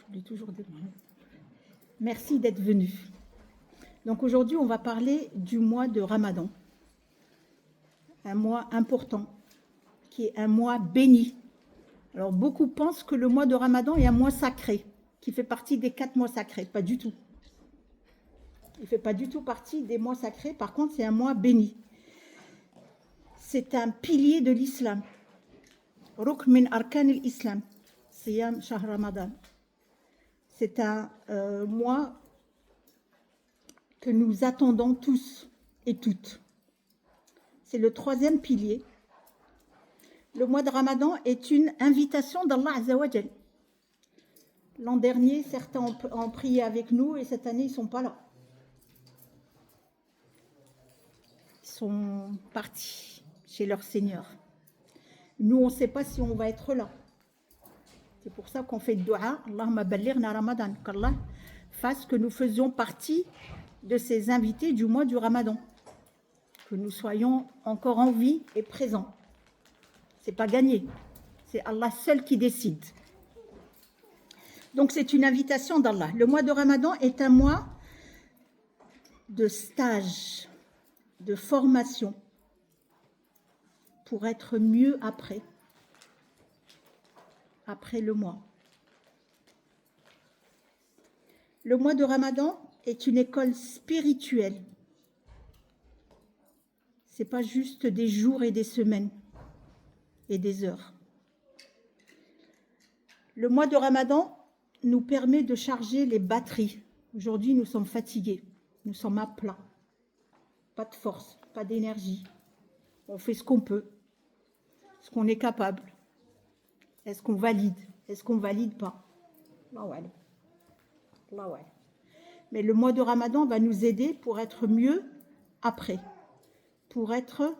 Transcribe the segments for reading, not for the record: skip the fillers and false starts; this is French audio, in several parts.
J'oublie toujours des mots. Merci d'être venu. Donc aujourd'hui, on va parler du mois de Ramadan. Un mois important, qui est un mois béni. Alors beaucoup pensent que le mois de Ramadan est un mois sacré, qui fait partie des 4 mois sacrés. Pas du tout. Il ne fait pas du tout partie des mois sacrés. Par contre, c'est un mois béni. C'est un pilier de l'islam. Rukn min arkan al-islam. Siyam shahr Ramadan. C'est un mois que nous attendons tous et toutes. C'est le 3e pilier. Le mois de Ramadan est une invitation d'Allah Azza wa Jal. L'an dernier, certains ont prié avec nous et cette année, ils ne sont pas là. Ils sont partis chez leur Seigneur. Nous, on ne sait pas si on va être là. C'est pour ça qu'on fait dua, Allahumma ballighna Ramadan, qu'Allah fasse que nous faisions partie de ces invités du mois du Ramadan. Que nous soyons encore en vie et présents. Ce n'est pas gagné. C'est Allah seul qui décide. Donc c'est une invitation d'Allah. Le mois de Ramadan est un mois de stage, de formation pour être mieux après le mois. Le mois de Ramadan est une école spirituelle. Ce n'est pas juste des jours et des semaines et des heures. Le mois de Ramadan nous permet de charger les batteries. Aujourd'hui, nous sommes fatigués, nous sommes à plat. Pas de force, pas d'énergie. On fait ce qu'on peut, ce qu'on est capable. Est-ce qu'on valide? Est-ce qu'on ne valide pas? Mais le mois de Ramadan va nous aider pour être mieux après, pour être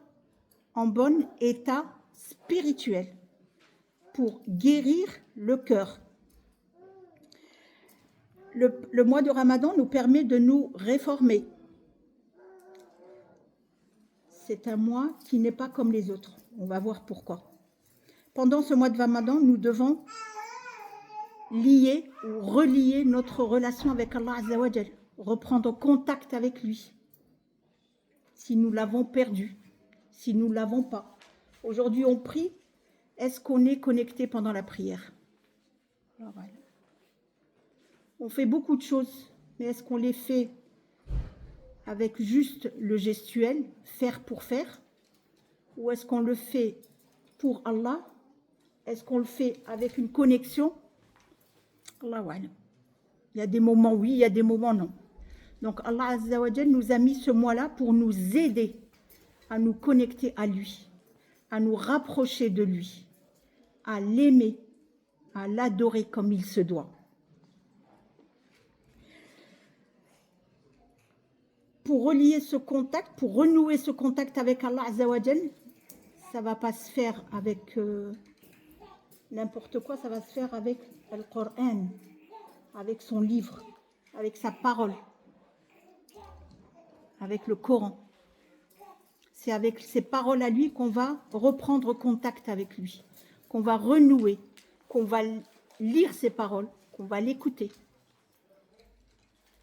en bon état spirituel, pour guérir le cœur. Le mois de Ramadan nous permet de nous réformer. C'est un mois qui n'est pas comme les autres. On va voir pourquoi. Pendant ce mois de Ramadan, nous devons lier ou relier notre relation avec Allah Azza wa Jal, reprendre contact avec lui. Si nous l'avons perdu, si nous ne l'avons pas. Aujourd'hui, on prie. Est-ce qu'on est connecté pendant la prière? On fait beaucoup de choses, mais est-ce qu'on les fait avec juste le gestuel, faire pour faire? Ou est-ce qu'on le fait pour Allah? Est-ce qu'on le fait avec une connexion? Allah wa alam. Il y a des moments oui, il y a des moments non. Donc Allah Azza wa Jal nous a mis ce mois-là pour nous aider à nous connecter à lui, à nous rapprocher de lui, à l'aimer, à l'adorer comme il se doit. Pour relier ce contact, pour renouer ce contact avec Allah Azza wa Jal, ça ne va pas se faire avec n'importe quoi, ça va se faire avec le Coran, avec son livre, avec sa parole, avec le Coran. C'est avec ces paroles à lui qu'on va reprendre contact avec lui, qu'on va renouer, qu'on va lire ses paroles, qu'on va l'écouter.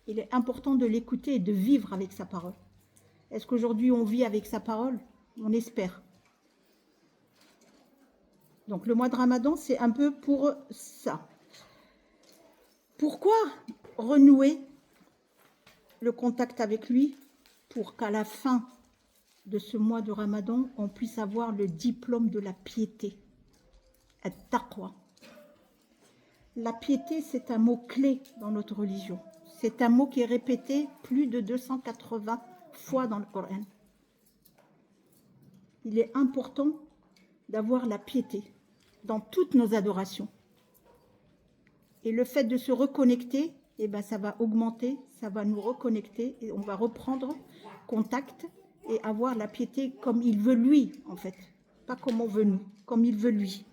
Il est important de l'écouter et de vivre avec sa parole. Est-ce qu'aujourd'hui on vit avec sa parole? On espère. Donc le mois de Ramadan, c'est un peu pour ça. Pourquoi renouer le contact avec lui? Pour qu'à la fin de ce mois de Ramadan, on puisse avoir le diplôme de la piété, at-taqwa. La piété, c'est un mot clé dans notre religion. C'est un mot qui est répété plus de 280 fois dans le Coran. Il est important d'avoir la piété dans toutes nos adorations. Et le fait de se reconnecter, eh ben, ça va augmenter, ça va nous reconnecter et on va reprendre contact et avoir la piété comme il veut lui, en fait. Pas comme on veut nous, comme il veut lui.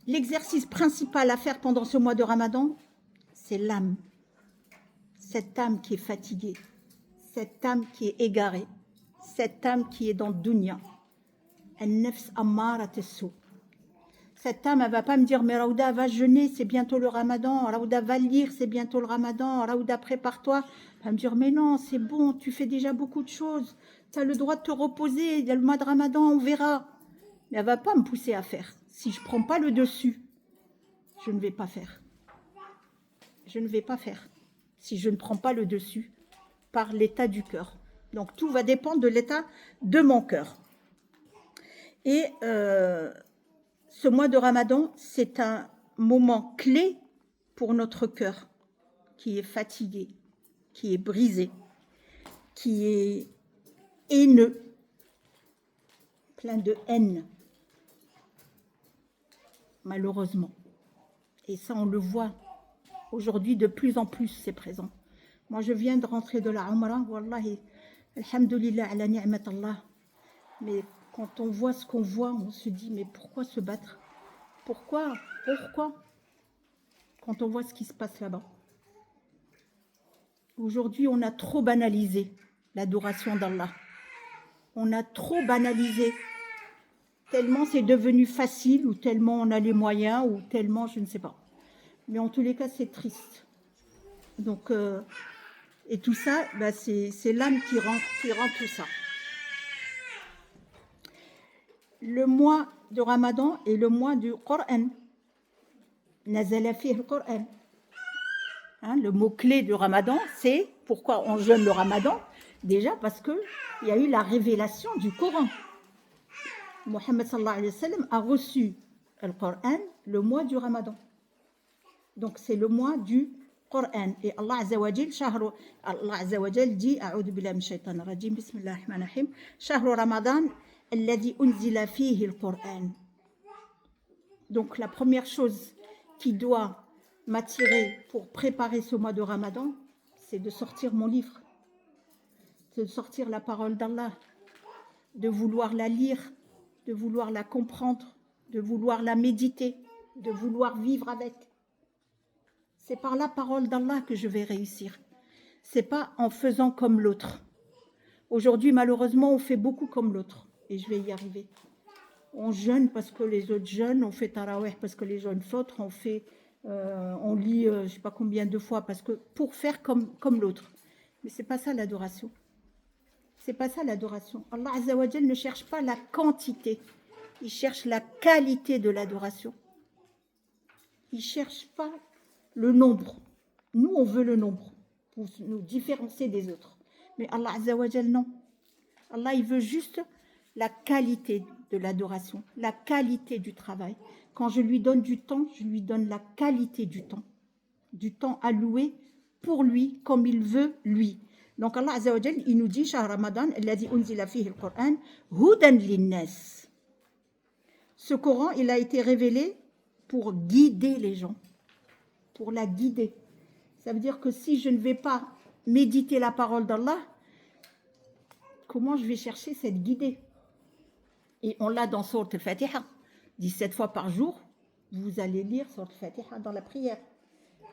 L'exercice principal à faire pendant ce mois de Ramadan, c'est l'âme. Cette âme qui est fatiguée, cette âme qui est égarée, cette âme qui est dans le dunya. An-nafs ammarat as-su. Cette femme, elle ne va pas me dire, mais Raouda, va jeûner, c'est bientôt le ramadan. Raouda, va lire, c'est bientôt le ramadan. Raouda, prépare-toi. Elle va me dire, mais non, c'est bon, tu fais déjà beaucoup de choses. Tu as le droit de te reposer. Il y a le mois de ramadan, on verra. Mais elle ne va pas me pousser à faire. Si je ne prends pas le dessus, je ne vais pas faire. Je ne vais pas faire. Si je ne prends pas le dessus par l'état du cœur. Donc, tout va dépendre de l'état de mon cœur. Et ce mois de Ramadan, c'est un moment clé pour notre cœur qui est fatigué, qui est brisé, qui est haineux, plein de haine, malheureusement. Et ça, on le voit aujourd'hui de plus en plus, c'est présent. Moi, je viens de rentrer de la Umrah, wallahi, alhamdulillah, ala ni'mat Allah. Mais quand on voit ce qu'on voit, on se dit, mais pourquoi se battre? Pourquoi? Quand on voit ce qui se passe là-bas. Aujourd'hui, on a trop banalisé l'adoration d'Allah. On a trop banalisé. Tellement c'est devenu facile, ou tellement on a les moyens, ou tellement je ne sais pas. Mais en tous les cas, c'est triste. Donc, et tout ça, bah, c'est l'âme qui rend tout ça. Le mois de Ramadan est le mois du Coran. Nazala fihi al-Coran. Hein, le mot-clé du Ramadan, c'est pourquoi on jeûne le Ramadan. Déjà parce qu'il y a eu la révélation du Coran. Mohammed sallallahu alayhi wa sallam a reçu le Coran le mois du Ramadan. Donc c'est le mois du Coran. Et Allah Azza wa Jal dit, A'udhu billahi minash shaitanir rajim, bismillahir rahmanir rahim, Shahru Ramadan alladhi unzila fihi al-Coran. Donc la première chose qui doit m'attirer pour préparer ce mois de Ramadan, c'est de sortir mon livre, de sortir la parole d'Allah, de vouloir la lire, de vouloir la comprendre, de vouloir la méditer, de vouloir vivre avec. C'est par la parole d'Allah que je vais réussir. C'est pas en faisant comme l'autre. Aujourd'hui, malheureusement, on fait beaucoup comme l'autre, et je vais y arriver. On jeûne parce que les autres jeûnent, on fait tarawih parce que les jeunes fautres, on lit je ne sais pas combien de fois parce que pour faire comme l'autre. Mais c'est pas ça l'adoration. C'est pas ça l'adoration. Allah Azza wa Jal ne cherche pas la quantité, il cherche la qualité de l'adoration. Il cherche pas le nombre. Nous, on veut le nombre pour nous différencier des autres. Mais Allah Azza wa Jal, non. Allah, il veut juste la qualité de l'adoration, la qualité du travail. Quand je lui donne du temps, je lui donne la qualité du temps alloué pour lui, comme il veut lui. Donc Allah Azza wa Jal, il nous dit, Shahr Ramadan, alladhi unzila fihi al-Qur'an, hudan linnas. Ce Coran, il a été révélé pour guider les gens, pour la guider. Ça veut dire que si je ne vais pas méditer la parole d'Allah, comment je vais chercher cette guidée? Et on l'a dans Sourate al-Fatiha. 17 fois par jour, vous allez lire Sourate al-Fatiha dans la prière.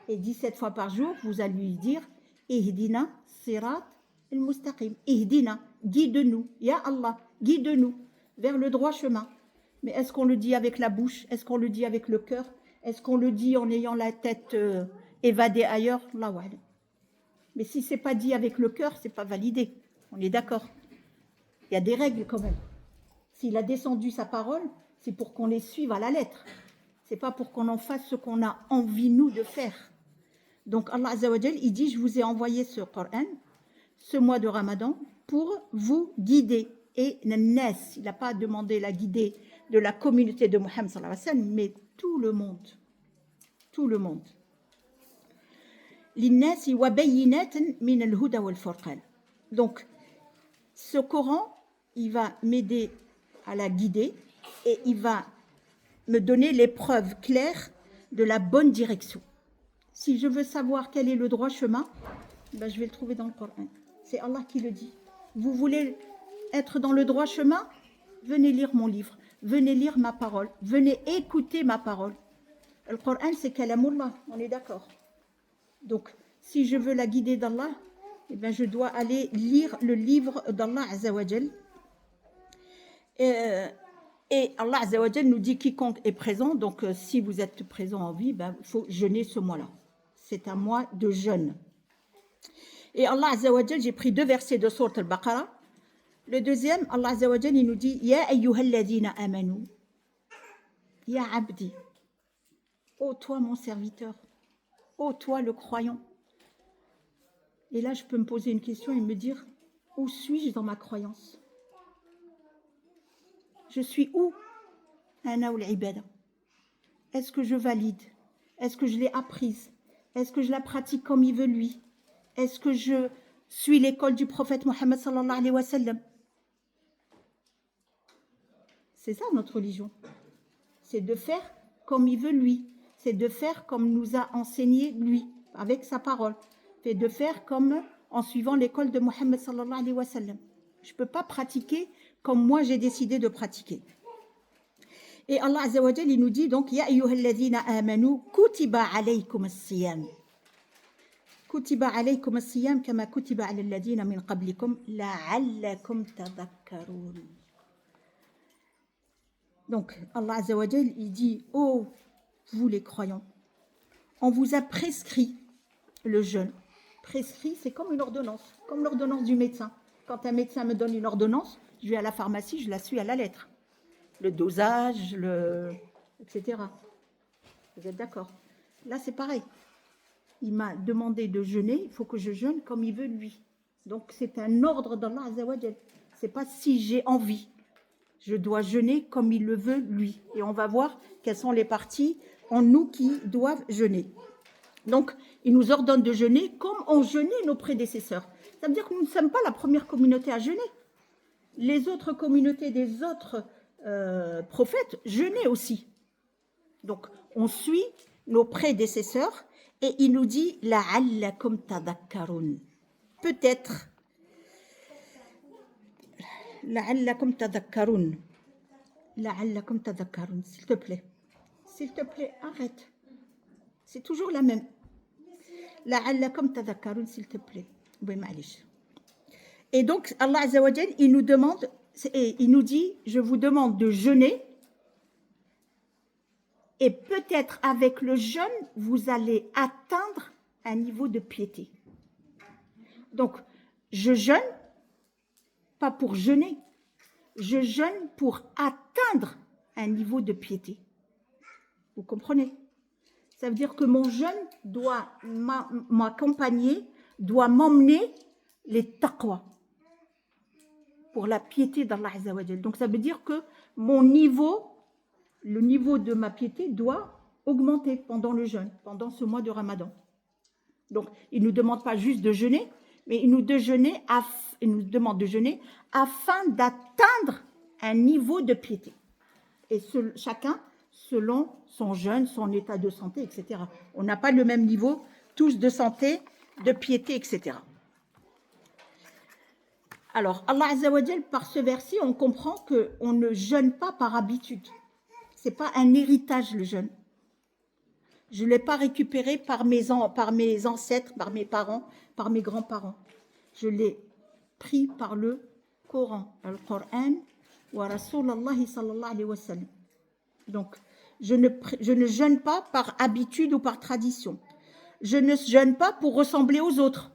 Et 17 fois par jour, vous allez lui dire Ihdina sirat al-mustaqim. Ihdina, guide-nous. Ya Allah, guide-nous vers le droit chemin. Mais est-ce qu'on le dit avec la bouche? Est-ce qu'on le dit avec le cœur? Est-ce qu'on le dit en ayant la tête évadée ailleurs? Là, ouais. Mais si ce n'est pas dit avec le cœur, ce n'est pas validé. On est d'accord. Il y a des règles quand même. S'il a descendu sa parole, c'est pour qu'on les suive à la lettre. Ce n'est pas pour qu'on en fasse ce qu'on a envie, nous, de faire. Donc Allah Azza wa Jal, il dit, je vous ai envoyé ce Coran, ce mois de Ramadan, pour vous guider. Et Nas, il n'a pas demandé la guidée de la communauté de Mohammed sallallahu alayhi wa sallam, mais tout le monde. Tout le monde. Linnasi wa bayyinatin min al-huda wal-furqan. Donc, ce Coran, il va m'aider à la guider et il va me donner les preuves claires de la bonne direction. Si je veux savoir quel est le droit chemin, ben je vais le trouver dans le Coran. C'est Allah qui le dit. Vous voulez être dans le droit chemin? Venez lire mon livre, venez lire ma parole, venez écouter ma parole. Le Coran, c'est kalamullah, on est d'accord. Donc, si je veux la guider d'Allah, eh ben, je dois aller lire le livre d'Allah Azza wa Jal. Et Et Allah Azza wa Jal nous dit quiconque est présent, donc si vous êtes présent en vie, il faut jeûner ce mois-là. C'est un mois de jeûne. Et Allah Azza wa Jal, j'ai pris 2 versets de Sourate Al-Baqarah. Le deuxième, Allah Azza wa Jal, il nous dit Ya ayyuhalladhina amanu, Ya abdi, ô toi mon serviteur, ô toi le croyant. Et là, je peux me poser une question et me dire, où suis-je dans ma croyance? Je suis où? Est-ce que je valide? Est-ce que je l'ai apprise? Est-ce que je la pratique comme il veut lui? Est-ce que je suis l'école du prophète Mohammed sallallahu alayhi wa sallam? C'est ça notre religion. C'est de faire comme il veut lui. C'est de faire comme nous a enseigné lui, avec sa parole. C'est de faire comme en suivant l'école de Mohammed sallallahu alayhi wa sallam. Je ne peux pas pratiquer comme moi j'ai décidé de pratiquer. Et Allah Azza wa Jal, il nous dit donc Ya ayyuhalladhina amanu kutiba alaykum as-siyam. Kutiba alaykum as-siyam kama kutiba ala alladhina min qablikum la'allakum tadhakkarun. Donc Allah Azza wa Jal, il dit oh vous les croyants, on vous a prescrit le jeûne. Prescrit, c'est comme une ordonnance, comme l'ordonnance du médecin. Quand un médecin me donne une ordonnance, je vais à la pharmacie, je la suis à la lettre. Le dosage, etc. Vous êtes d'accord? Là, c'est pareil. Il m'a demandé de jeûner, il faut que je jeûne comme il veut lui. Donc, c'est un ordre d'Allah Azza wa Jal. Ce n'est pas si j'ai envie. Je dois jeûner comme il le veut lui. Et on va voir quelles sont les parties en nous qui doivent jeûner. Donc, il nous ordonne de jeûner comme ont jeûné nos prédécesseurs. Ça veut dire que nous ne sommes pas la première communauté à jeûner. Les autres communautés des autres prophètes jeûnaient aussi. Donc, on suit nos prédécesseurs et il nous dit la'allakum tadhakkarun. Peut-être. La'allakum tadhakkarun. La'allakum tadhakkarun. S'il te plaît. S'il te plaît, arrête. C'est toujours la même. La'allakum tadhakkarun, s'il te plaît. Oui, ma'alish. Et donc, Allah Azza wa Jal, il nous demande, et il nous dit, je vous demande de jeûner, et peut-être avec le jeûne, vous allez atteindre un niveau de piété. Donc, je jeûne, pas pour jeûner, je jeûne pour atteindre un niveau de piété. Vous comprenez? Ça veut dire que mon jeûne doit m'accompagner, doit m'emmener les taqwa, pour la piété d'Allah Azza wa Jal. Donc ça veut dire que mon niveau, le niveau de ma piété doit augmenter pendant le jeûne, pendant ce mois de Ramadan. Donc il ne nous demande pas juste de jeûner, mais il nous demande de jeûner afin d'atteindre un niveau de piété. Et chacun selon son jeûne, son état de santé, etc. On n'a pas le même niveau, tous de santé, de piété, etc. Alors, Allah Azza wa Jal, par ce verset, on comprend qu'on ne jeûne pas par habitude. Ce n'est pas un héritage, le jeûne. Je ne l'ai pas récupéré par mes ancêtres, par mes parents, par mes grands-parents. Je l'ai pris par le Coran, le Coran, wa Rasulallah sallallahu alayhi wa sallam. Donc, je ne jeûne pas par habitude ou par tradition. Je ne jeûne pas pour ressembler aux autres,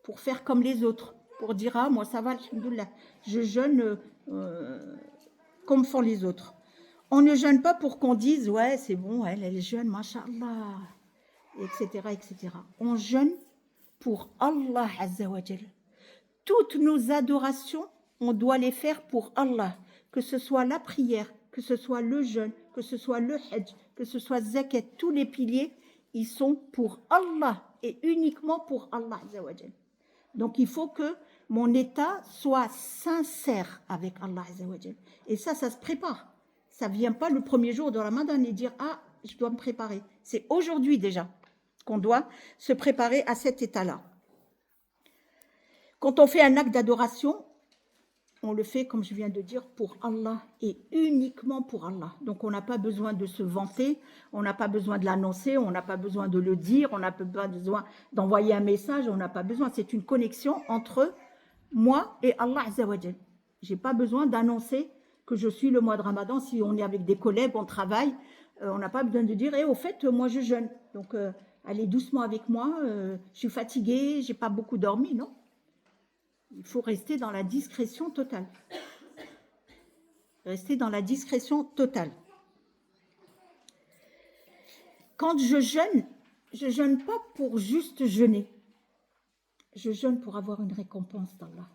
pour faire comme les autres, pour dire « Ah, moi ça va, alhamdoulilah, je jeûne comme font les autres. » On ne jeûne pas pour qu'on dise « Ouais, c'est bon, elle jeûne, masha'Allah, etc., etc. » On jeûne pour Allah Azza wa Jal. Toutes nos adorations, on doit les faire pour Allah, que ce soit la prière, que ce soit le jeûne, que ce soit le hajj, que ce soit zakat, tous les piliers, ils sont pour Allah et uniquement pour Allah Azza wa Jal. Donc il faut que mon état soit sincère avec Allah Azza wa Jal. Et ça se prépare. Ça ne vient pas le premier jour de Ramadan et dire « Ah, je dois me préparer ». C'est aujourd'hui déjà qu'on doit se préparer à cet état-là. Quand on fait un acte d'adoration, on le fait, comme je viens de dire, pour Allah et uniquement pour Allah. Donc on n'a pas besoin de se vanter, on n'a pas besoin de l'annoncer, on n'a pas besoin de le dire, on n'a pas besoin d'envoyer un message, on n'a pas besoin. C'est une connexion entre moi et Allah Azza wa Jal. Je n'ai pas besoin d'annoncer que je suis le mois de Ramadan. Si on est avec des collègues, on travaille, on n'a pas besoin de dire, au fait, moi je jeûne. Donc, allez doucement avec moi, je suis fatiguée, j'ai pas beaucoup dormi, non. Il faut rester dans la discrétion totale. Rester dans la discrétion totale. Quand je jeûne pas pour juste jeûner. Je jeûne pour avoir une récompense d'Allah.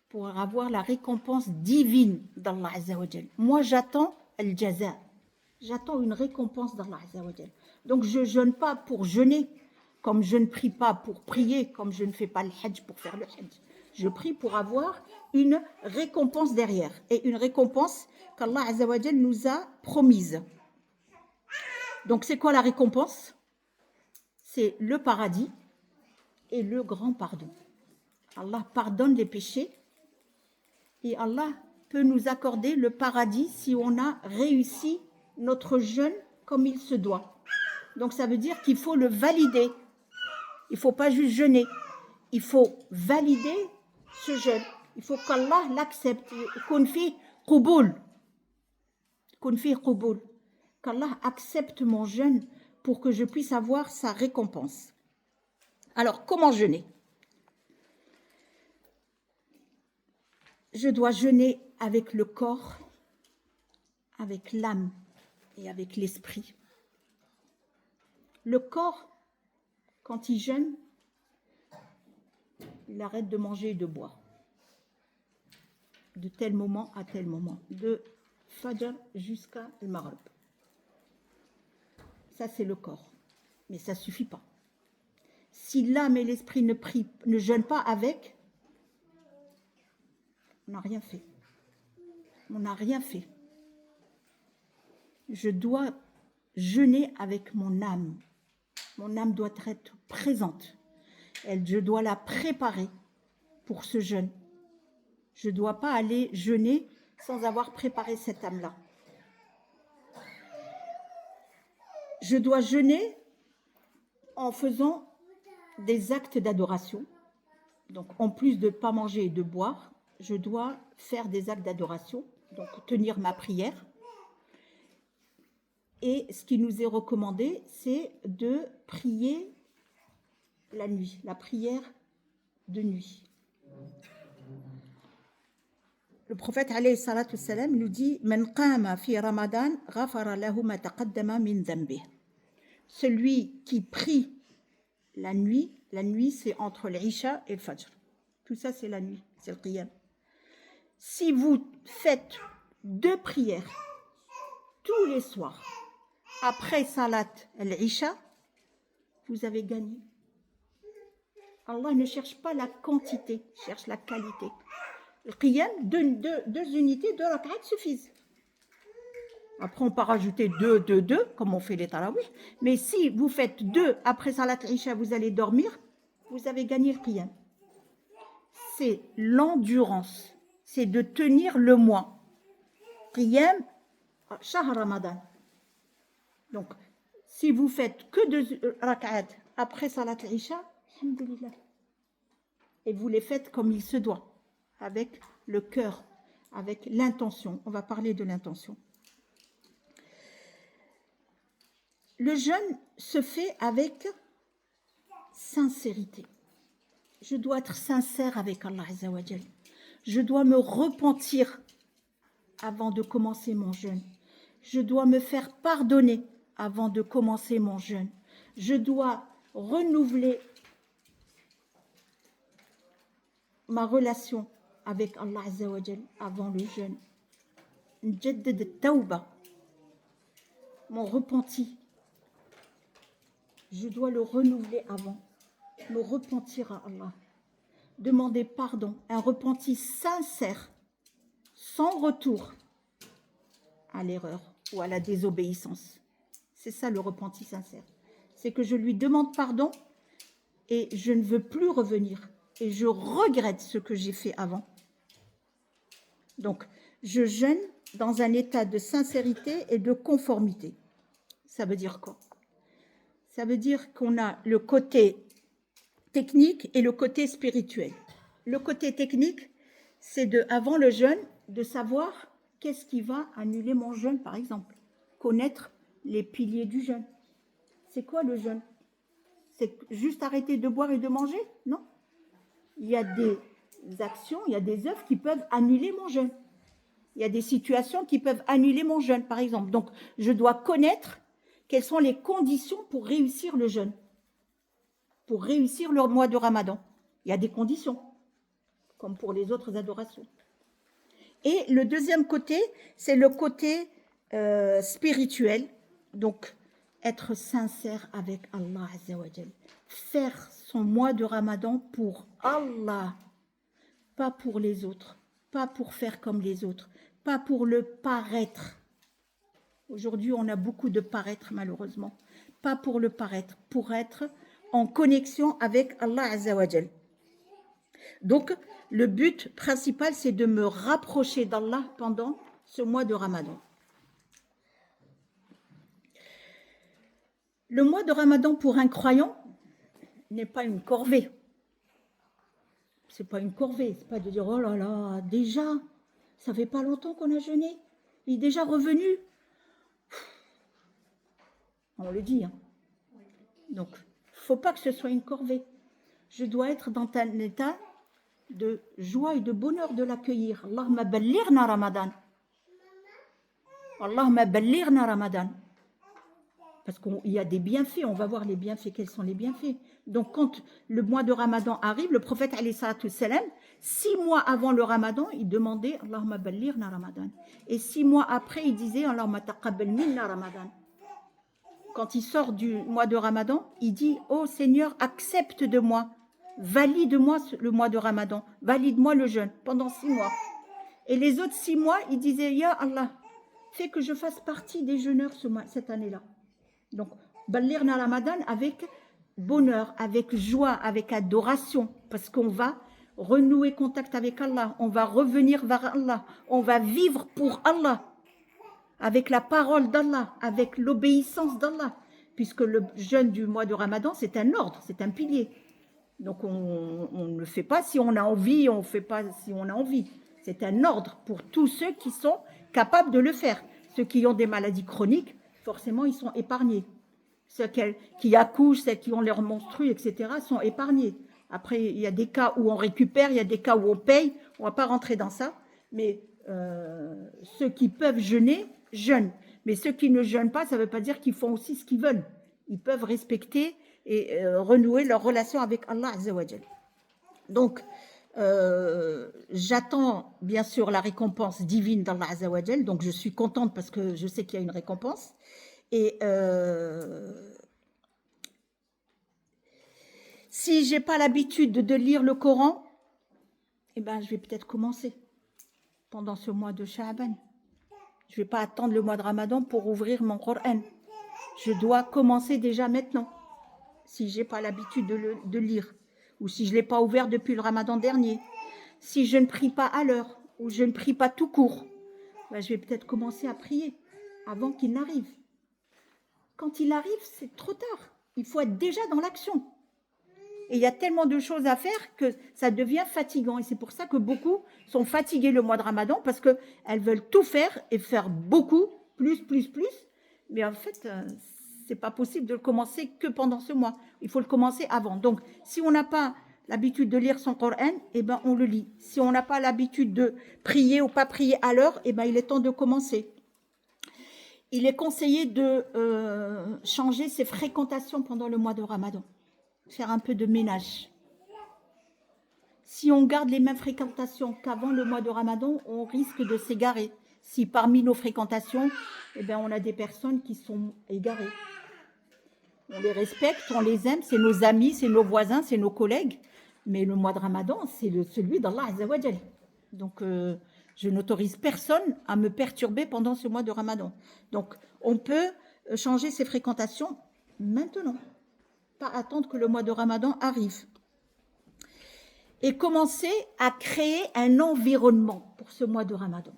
Pour avoir la récompense divine d'Allah Azza wa Jal. Moi, j'attends al-jaza. J'attends une récompense d'Allah Azza wa Jal. Donc, je jeûne pas pour jeûner, comme je ne prie pas pour prier, comme je ne fais pas le hajj pour faire le hajj. Je prie pour avoir une récompense derrière. Et une récompense qu'Allah Azza wa Jal nous a promise. Donc, c'est quoi la récompense? C'est le paradis et le grand pardon. Allah pardonne les péchés et Allah peut nous accorder le paradis si on a réussi notre jeûne comme il se doit. Donc, ça veut dire qu'il faut le valider. Il ne faut pas juste jeûner. Il faut valider ce jeûne. Il faut qu'Allah l'accepte. Kun fi qubul. Qu'Allah accepte mon jeûne pour que je puisse avoir sa récompense. Alors, comment jeûner? Je dois jeûner avec le corps, avec l'âme et avec l'esprit. Le corps, quand il jeûne, il arrête de manger et de boire. De tel moment à tel moment. De Fajr jusqu'à le Maghrib. Ça, c'est le corps. Mais ça ne suffit pas. Si l'âme et l'esprit ne jeûnent pas avec, on n'a rien fait. On n'a rien fait. Je dois jeûner avec mon âme. Mon âme doit être présente. Je dois la préparer pour ce jeûne. Je ne dois pas aller jeûner sans avoir préparé cette âme-là. Je dois jeûner en faisant des actes d'adoration. Donc, en plus de ne pas manger et de boire, je dois faire des actes d'adoration, donc tenir ma prière. Et ce qui nous est recommandé, c'est de prier la nuit, la prière de nuit. Le prophète alayhi salatu wassalam nous dit Man qama fi Ramadan ghafara lahu ma taqaddama min dhanbih. Celui qui prie la nuit c'est entre l'Isha et le Fajr. Tout ça c'est la nuit, c'est le qiyam. Si vous faites 2 prières tous les soirs après salat al-Isha, vous avez gagné. Allah ne cherche pas la quantité, il cherche la qualité. Le qiyam, 2 unités, 2 rak'at suffisent. Après, on peut rajouter 2, comme on fait les tarawih. Mais si vous faites 2 après salat al-Isha, vous allez dormir, vous avez gagné le qiyam. C'est l'endurance, c'est de tenir le mois. Qiyam, shahr Ramadan. Donc, si vous faites que 2 rak'at après salat al-Isha, alhamdulillah. Et vous les faites comme il se doit, avec le cœur, avec l'intention. On va parler de l'intention. Le jeûne se fait avec sincérité. Je dois être sincère avec Allah Azza wa Jal. Je dois me repentir avant de commencer mon jeûne. Je dois me faire pardonner avant de commencer mon jeûne. Je dois renouveler ma relation avec Allah Azza wa Jal avant le jeûne. Njaddid tawba, mon repenti. Je dois le renouveler avant, me repentir à Allah, demander pardon, un repenti sincère, sans retour à l'erreur ou à la désobéissance. C'est ça le repenti sincère. C'est que je lui demande pardon et je ne veux plus revenir et je regrette ce que j'ai fait avant. Donc, je jeûne dans un état de sincérité et de conformité. Ça veut dire quoi? Ça veut dire qu'on a le côté technique et le côté spirituel. Le côté technique, c'est avant le jeûne, de savoir qu'est-ce qui va annuler mon jeûne, par exemple. Connaître les piliers du jeûne. C'est quoi le jeûne? C'est juste arrêter de boire et de manger? Non. Il y a des actions, il y a des œuvres qui peuvent annuler mon jeûne. Il y a des situations qui peuvent annuler mon jeûne, par exemple. Donc, je dois connaître quelles sont les conditions pour réussir le jeûne, pour réussir le mois de Ramadan. Il y a des conditions, comme pour les autres adorations. Et le deuxième côté, c'est le côté spirituel. Donc, être sincère avec Allah Azza wa Jal. Faire son mois de Ramadan pour Allah, pas pour les autres, pas pour faire comme les autres, pas pour le paraître. Aujourd'hui, on a beaucoup de paraître, malheureusement. Pas pour le paraître, pour être en connexion avec Allah Azza wa Jal. Donc, le but principal, c'est de me rapprocher d'Allah pendant ce mois de Ramadan. Le mois de Ramadan pour un croyant n'est pas une corvée. C'est pas une corvée, c'est pas de dire oh là là, déjà, ça fait pas longtemps qu'on a jeûné, il est déjà revenu. On le dit, hein. Donc, faut pas que ce soit une corvée. Je dois être dans un état de joie et de bonheur de l'accueillir. Allahumma ballighna Ramadan. Allahumma ballighna Ramadan. Parce qu'il y a des bienfaits, on va voir les bienfaits, quels sont les bienfaits. Donc quand le mois de Ramadan arrive, le prophète alayhi salatu wassalam, 6 mois avant le Ramadan, il demandait Allahumma ballighna Ramadan. Et 6 mois après, il disait Allahumma taqabbal minna Ramadan. Quand il sort du mois de Ramadan, il dit oh Seigneur, accepte de moi, valide-moi le mois de Ramadan, valide-moi le jeûne pendant 6 mois. Et les autres 6 mois, il disait Ya Allah, fais que je fasse partie des jeûneurs cette année-là. Donc, Ballighna Ramadan avec bonheur, avec joie, avec adoration, parce qu'on va renouer contact avec Allah, on va revenir vers Allah, on va vivre pour Allah, avec la parole d'Allah, avec l'obéissance d'Allah, puisque le jeûne du mois de Ramadan, c'est un ordre, c'est un pilier. Donc, on ne le fait pas si on a envie, on ne fait pas si on a envie. C'est un ordre pour tous ceux qui sont capables de le faire. Ceux qui ont des maladies chroniques, forcément, ils sont épargnés. Ceux qui accouchent, ceux qui ont leurs menstrues, etc., sont épargnés. Après, il y a des cas où on récupère, il y a des cas où on paye. On ne va pas rentrer dans ça. Mais ceux qui peuvent jeûner, jeûnent. Mais ceux qui ne jeûnent pas, ça ne veut pas dire qu'ils font aussi ce qu'ils veulent. Ils peuvent respecter et renouer leur relation avec Allah Azza wa Jal. Donc, j'attends bien sûr la récompense divine d'Allah Azza wa Jal. Donc, je suis contente parce que je sais qu'il y a une récompense. Et si je n'ai pas l'habitude de lire le Coran, eh ben, je vais peut-être commencer pendant ce mois de Sha'ban. Je ne vais pas attendre le mois de Ramadan pour ouvrir mon Coran. Je dois commencer déjà maintenant, si je n'ai pas l'habitude de lire, ou si je ne l'ai pas ouvert depuis le Ramadan dernier, si je ne prie pas à l'heure, ou je ne prie pas tout court, ben, je vais peut-être commencer à prier avant qu'il n'arrive. Quand il arrive, c'est trop tard. Il faut être déjà dans l'action. Et il y a tellement de choses à faire que ça devient fatigant. Et c'est pour ça que beaucoup sont fatigués le mois de Ramadan, parce qu'elles veulent tout faire et faire beaucoup, plus. Mais en fait, c'est pas possible de le commencer que pendant ce mois. Il faut le commencer avant. Donc, si on n'a pas l'habitude de lire son Coran, eh ben, on le lit. Si on n'a pas l'habitude de prier ou pas prier à l'heure, eh ben, il est temps de commencer. Il est conseillé de changer ses fréquentations pendant le mois de Ramadan. Faire un peu de ménage. Si on garde les mêmes fréquentations qu'avant le mois de Ramadan, on risque de s'égarer. Si parmi nos fréquentations, eh ben, on a des personnes qui sont égarées. On les respecte, on les aime, c'est nos amis, c'est nos voisins, c'est nos collègues. Mais le mois de Ramadan, c'est celui d'Allah Azza wa Jal. Donc, je n'autorise personne à me perturber pendant ce mois de Ramadan. Donc, on peut changer ses fréquentations maintenant. Pas attendre que le mois de Ramadan arrive. Et commencer à créer un environnement pour ce mois de Ramadan.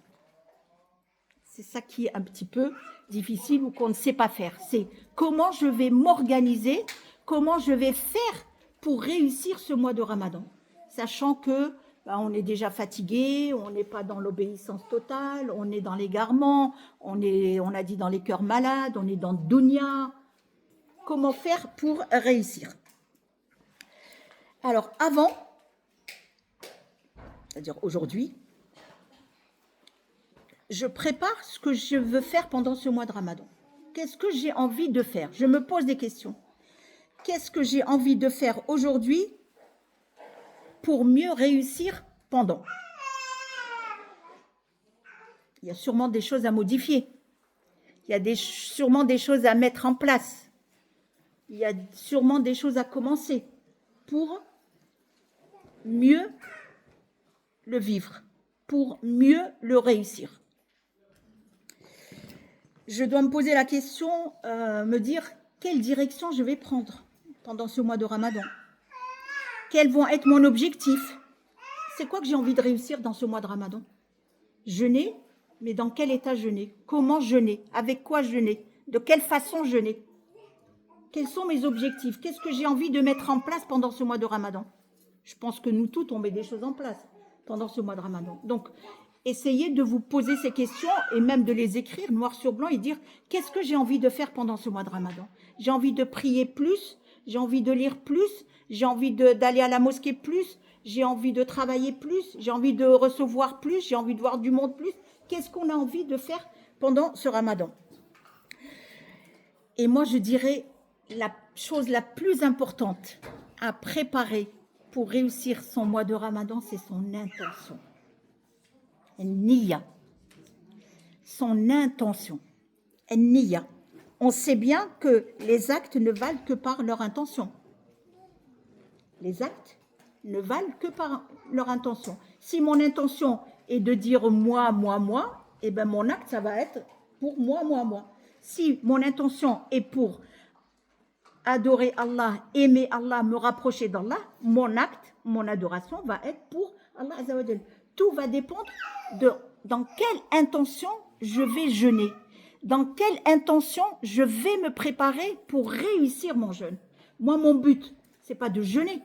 C'est ça qui est un petit peu difficile ou qu'on ne sait pas faire. C'est comment je vais m'organiser, comment je vais faire pour réussir ce mois de Ramadan. Sachant que ben, on est déjà fatigué, on n'est pas dans l'obéissance totale, on est dans l'égarement, on a dit dans les cœurs malades, on est dans le dunya. Comment faire pour réussir? Alors avant, c'est-à-dire aujourd'hui, je prépare ce que je veux faire pendant ce mois de Ramadan. Qu'est-ce que j'ai envie de faire? Je me pose des questions. Qu'est-ce que j'ai envie de faire aujourd'hui pour mieux réussir pendant? Il y a sûrement des choses à modifier. Il y a sûrement des choses à mettre en place. Il y a sûrement des choses à commencer pour mieux le vivre, pour mieux le réussir. Je dois me poser la question, me dire quelle direction je vais prendre pendant ce mois de Ramadan. Quels vont être mon objectif? C'est quoi que j'ai envie de réussir dans ce mois de Ramadan? Jeûner, mais dans quel état jeûner? Comment jeûner? Avec quoi jeûner? De quelle façon jeûner? Quels sont mes objectifs? Qu'est-ce que j'ai envie de mettre en place pendant ce mois de Ramadan? Je pense que nous toutes, on met des choses en place pendant ce mois de Ramadan. Donc, essayez de vous poser ces questions et même de les écrire noir sur blanc et dire qu'est-ce que j'ai envie de faire pendant ce mois de Ramadan? J'ai envie de prier plus, j'ai envie de lire plus, j'ai envie d'aller à la mosquée plus, j'ai envie de travailler plus, j'ai envie de recevoir plus, j'ai envie de voir du monde plus. Qu'est-ce qu'on a envie de faire pendant ce Ramadan? Et moi, je dirais la chose la plus importante à préparer pour réussir son mois de Ramadan, c'est son intention. Niya. Son intention. Niya. On sait bien que les actes ne valent que par leur intention. Les actes ne valent que par leur intention. Si mon intention est de dire moi, eh ben mon acte, ça va être pour moi. Si mon intention est pour adorer Allah, aimer Allah, me rapprocher d'Allah, mon acte, mon adoration va être pour Allah Azza wa Jal. Tout va dépendre de dans quelle intention je vais jeûner, dans quelle intention je vais me préparer pour réussir mon jeûne. Moi, mon but, c'est pas de jeûner.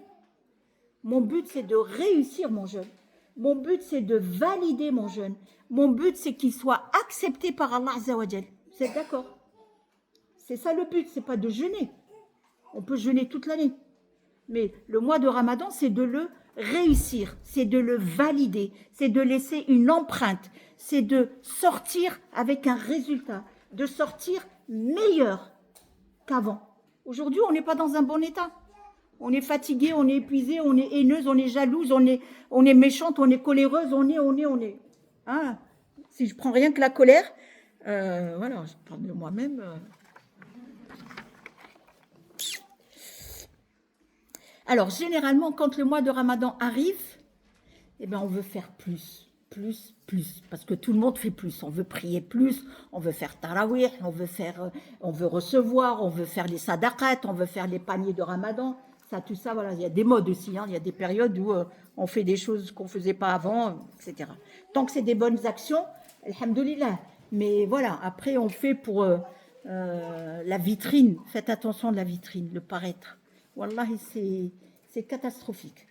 Mon but, c'est de réussir mon jeûne. Mon but, c'est de valider mon jeûne. Mon but, c'est qu'il soit accepté par Allah Azza wa Jal. Vous êtes d'accord? C'est ça le but, c'est pas de jeûner. On peut jeûner toute l'année. Mais le mois de Ramadan, c'est de le réussir, c'est de le valider, c'est de laisser une empreinte, c'est de sortir avec un résultat, de sortir meilleur qu'avant. Aujourd'hui, on n'est pas dans un bon état. On est fatigué, on est épuisé, on est haineuse, on est jalouse, on est méchante, on est coléreuse, on est. Hein? Si je prends rien que la colère, voilà, je parle de moi-même. Alors, généralement, quand le mois de Ramadan arrive, eh ben, on veut faire plus. Parce que tout le monde fait plus. On veut prier plus, on veut faire tarawih, on veut recevoir, on veut faire les sadaqat, on veut faire les paniers de Ramadan. Ça, tout ça, voilà. Il y a des modes aussi. Hein. Il y a des périodes où on fait des choses qu'on ne faisait pas avant, etc. Tant que c'est des bonnes actions, alhamdoulilah. Mais voilà, après, on fait pour la vitrine. Faites attention de la vitrine, le paraître. Wallahi, c'est catastrophique.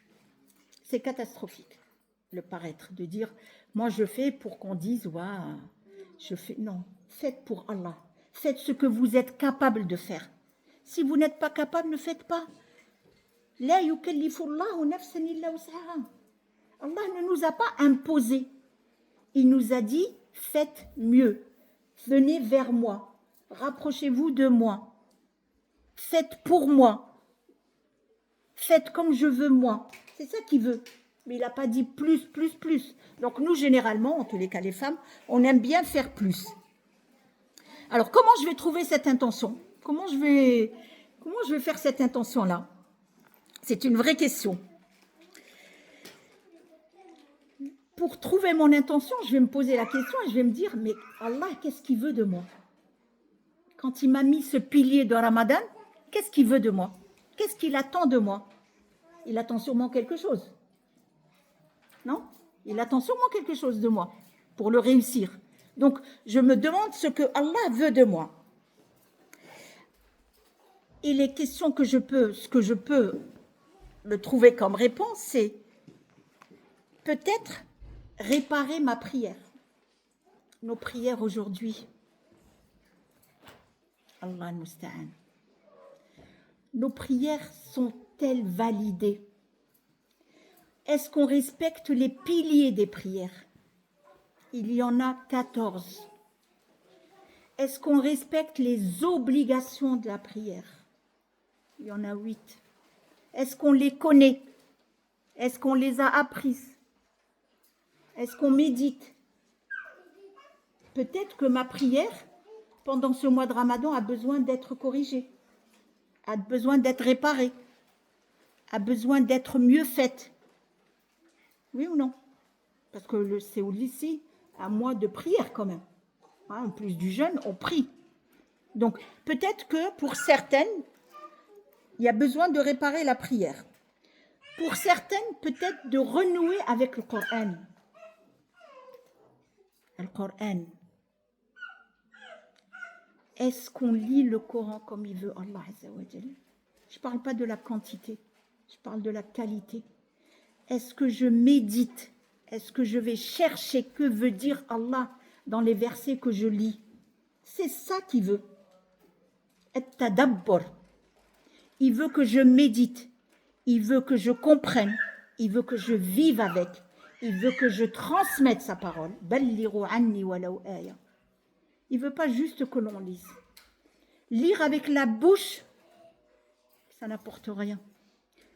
C'est catastrophique, le paraître, de dire, moi je fais pour qu'on dise, waouh, je fais. Non, faites pour Allah. Faites ce que vous êtes capable de faire. Si vous n'êtes pas capable, ne faites pas. La yukallifullahu nafsan illa wus'aha. Allah ne nous a pas imposé. Il nous a dit, faites mieux. Venez vers moi. Rapprochez-vous de moi. Faites pour moi. Faites comme je veux moi. C'est ça qu'il veut. Mais il n'a pas dit plus. Donc nous, généralement, en tous les cas les femmes, on aime bien faire plus. Alors, comment je vais trouver cette intention? Comment je vais faire cette intention-là? C'est une vraie question. Pour trouver mon intention, je vais me poser la question et je vais me dire, mais Allah, qu'est-ce qu'il veut de moi? Quand il m'a mis ce pilier de Ramadan, qu'est-ce qu'il veut de moi? Qu'est-ce qu'il attend de moi? Il attend sûrement quelque chose. Non? Il attend sûrement quelque chose de moi pour le réussir. Donc, je me demande ce que Allah veut de moi. Et les questions ce que je peux me trouver comme réponse, c'est peut-être réparer ma prière. Nos prières aujourd'hui, Allah al-Musta'an. Nos prières sont-elles validées? Est-ce qu'on respecte les piliers des prières? Il y en a 14. Est-ce qu'on respecte les obligations de la prière? Il y en a 8. Est-ce qu'on les connaît? Est-ce qu'on les a apprises? Est-ce qu'on médite? Peut-être que ma prière, pendant ce mois de Ramadan, a besoin d'être corrigée, a besoin d'être réparée, a besoin d'être mieux faite. Oui ou non? Parce que c'est aussi un mois de prière quand même. Hein, en plus du jeûne, on prie. Donc peut-être que pour certaines, il y a besoin de réparer la prière. Pour certaines, peut-être de renouer avec le Coran. Le Coran. Est-ce qu'on lit le Coran comme il veut Allah Azza wa Jalla? Je ne parle pas de la quantité, je parle de la qualité. Est-ce que je médite? Est-ce que je vais chercher que veut dire Allah dans les versets que je lis? C'est ça qu'il veut. At-tadabbur. Il veut que je médite. Il veut que je comprenne. Il veut que je vive avec. Il veut que je transmette sa parole. Ballighu anni walaw aya. Il ne veut pas juste que l'on lise. Lire avec la bouche, ça n'apporte rien.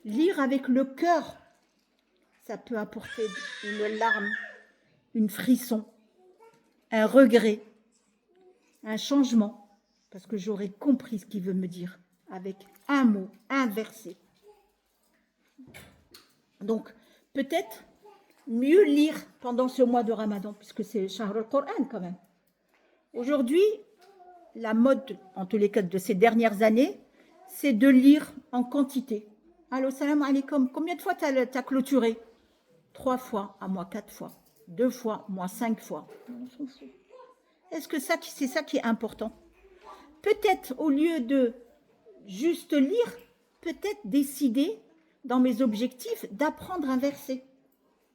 Lire avec le cœur, ça peut apporter une larme, une frisson, un regret, un changement, parce que j'aurais compris ce qu'il veut me dire avec un mot, un verset. Donc, peut-être mieux lire pendant ce mois de Ramadan, puisque c'est Shahr al-Qur'an quand même. Aujourd'hui, la mode, en tous les cas de ces dernières années, c'est de lire en quantité. Allô, salam alaikum. Combien de fois tu as clôturé? 3 fois, à moi 4 fois. 2 fois, moi 5 fois. On s'en fout. Est-ce que c'est ça qui est important? Peut-être, au lieu de juste lire, peut-être décider, dans mes objectifs, d'apprendre un verset,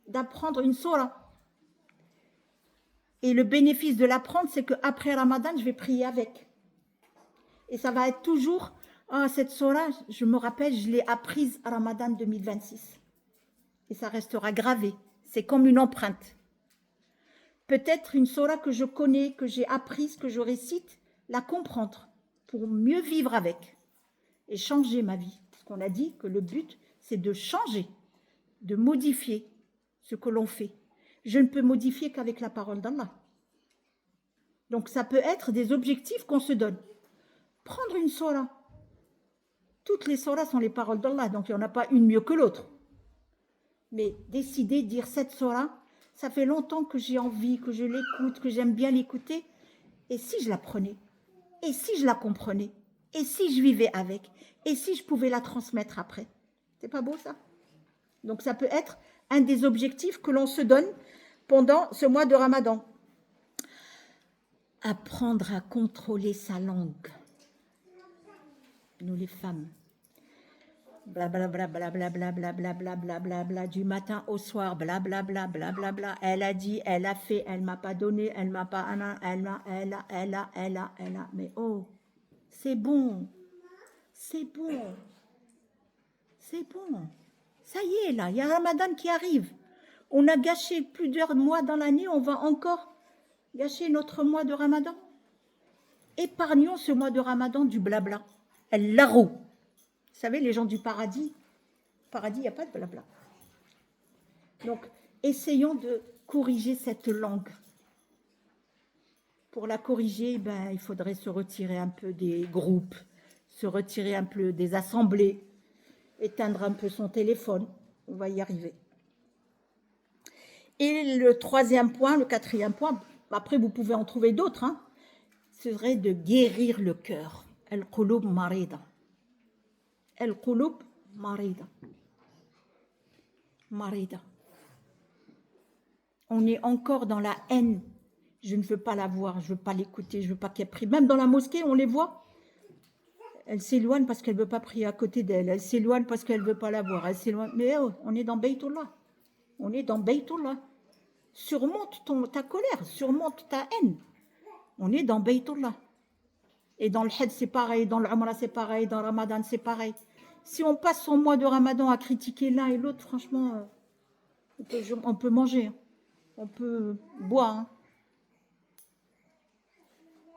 d'apprendre une sourate. Et le bénéfice de l'apprendre, c'est qu'après Ramadan, je vais prier avec. Et ça va être toujours, cette sourate, je me rappelle, je l'ai apprise à Ramadan 2026. Et ça restera gravé. C'est comme une empreinte. Peut-être une sourate que je connais, que j'ai apprise, que je récite, la comprendre pour mieux vivre avec et changer ma vie. Parce qu'on a dit que le but, c'est de changer, de modifier ce que l'on fait. Je ne peux modifier qu'avec la parole d'Allah. Donc ça peut être des objectifs qu'on se donne. Prendre une sourate. Toutes les sourates sont les paroles d'Allah, donc il n'y en a pas une mieux que l'autre. Mais décider de dire cette sourate, ça fait longtemps que j'ai envie, que je l'écoute, que j'aime bien l'écouter. Et si je la prenais? Et si je la comprenais? Et si je vivais avec? Et si je pouvais la transmettre après? C'est pas beau ça? Donc ça peut être un des objectifs que l'on se donne pendant ce mois de Ramadan. Apprendre à contrôler sa langue. Nous les femmes. Blablabla, blablabla, blablabla, blablabla, du matin au soir, blablabla, blablabla. Elle a dit, elle a fait, elle m'a pas donné, elle m'a pas, elle a. Mais oh, c'est bon. C'est bon. C'est bon. Ça y est, là, il y a Ramadan qui arrive. On a gâché plusieurs mois dans l'année, on va encore gâcher notre mois de Ramadan. Épargnons ce mois de Ramadan du blabla. Elle l'arrow. Vous savez, les gens du paradis, il n'y a pas de blabla. Donc, essayons de corriger cette langue. Pour la corriger, il faudrait se retirer un peu des groupes, se retirer un peu des assemblées, éteindre un peu son téléphone. On va y arriver. Et le troisième point, le quatrième point, après vous pouvez en trouver d'autres, serait de guérir le cœur. Al-qulub marida. Al-qulub marida. Marida. On est encore dans la haine. Je ne veux pas la voir, je ne veux pas l'écouter, je ne veux pas qu'elle prie. Même dans la mosquée, on les voit. Elle s'éloigne parce qu'elle ne veut pas prier à côté d'elle. Elle s'éloigne parce qu'elle ne veut pas la voir. Elle s'éloigne. Mais on est dans Baytullah. On est dans Baytullah. Surmonte ta colère, surmonte ta haine. On est dans Baytullah. Et dans le Hajj, c'est pareil, dans le Umrah, c'est pareil, dans le Ramadan, c'est pareil. Si on passe son mois de Ramadan à critiquer l'un et l'autre, franchement, on peut manger, on peut boire.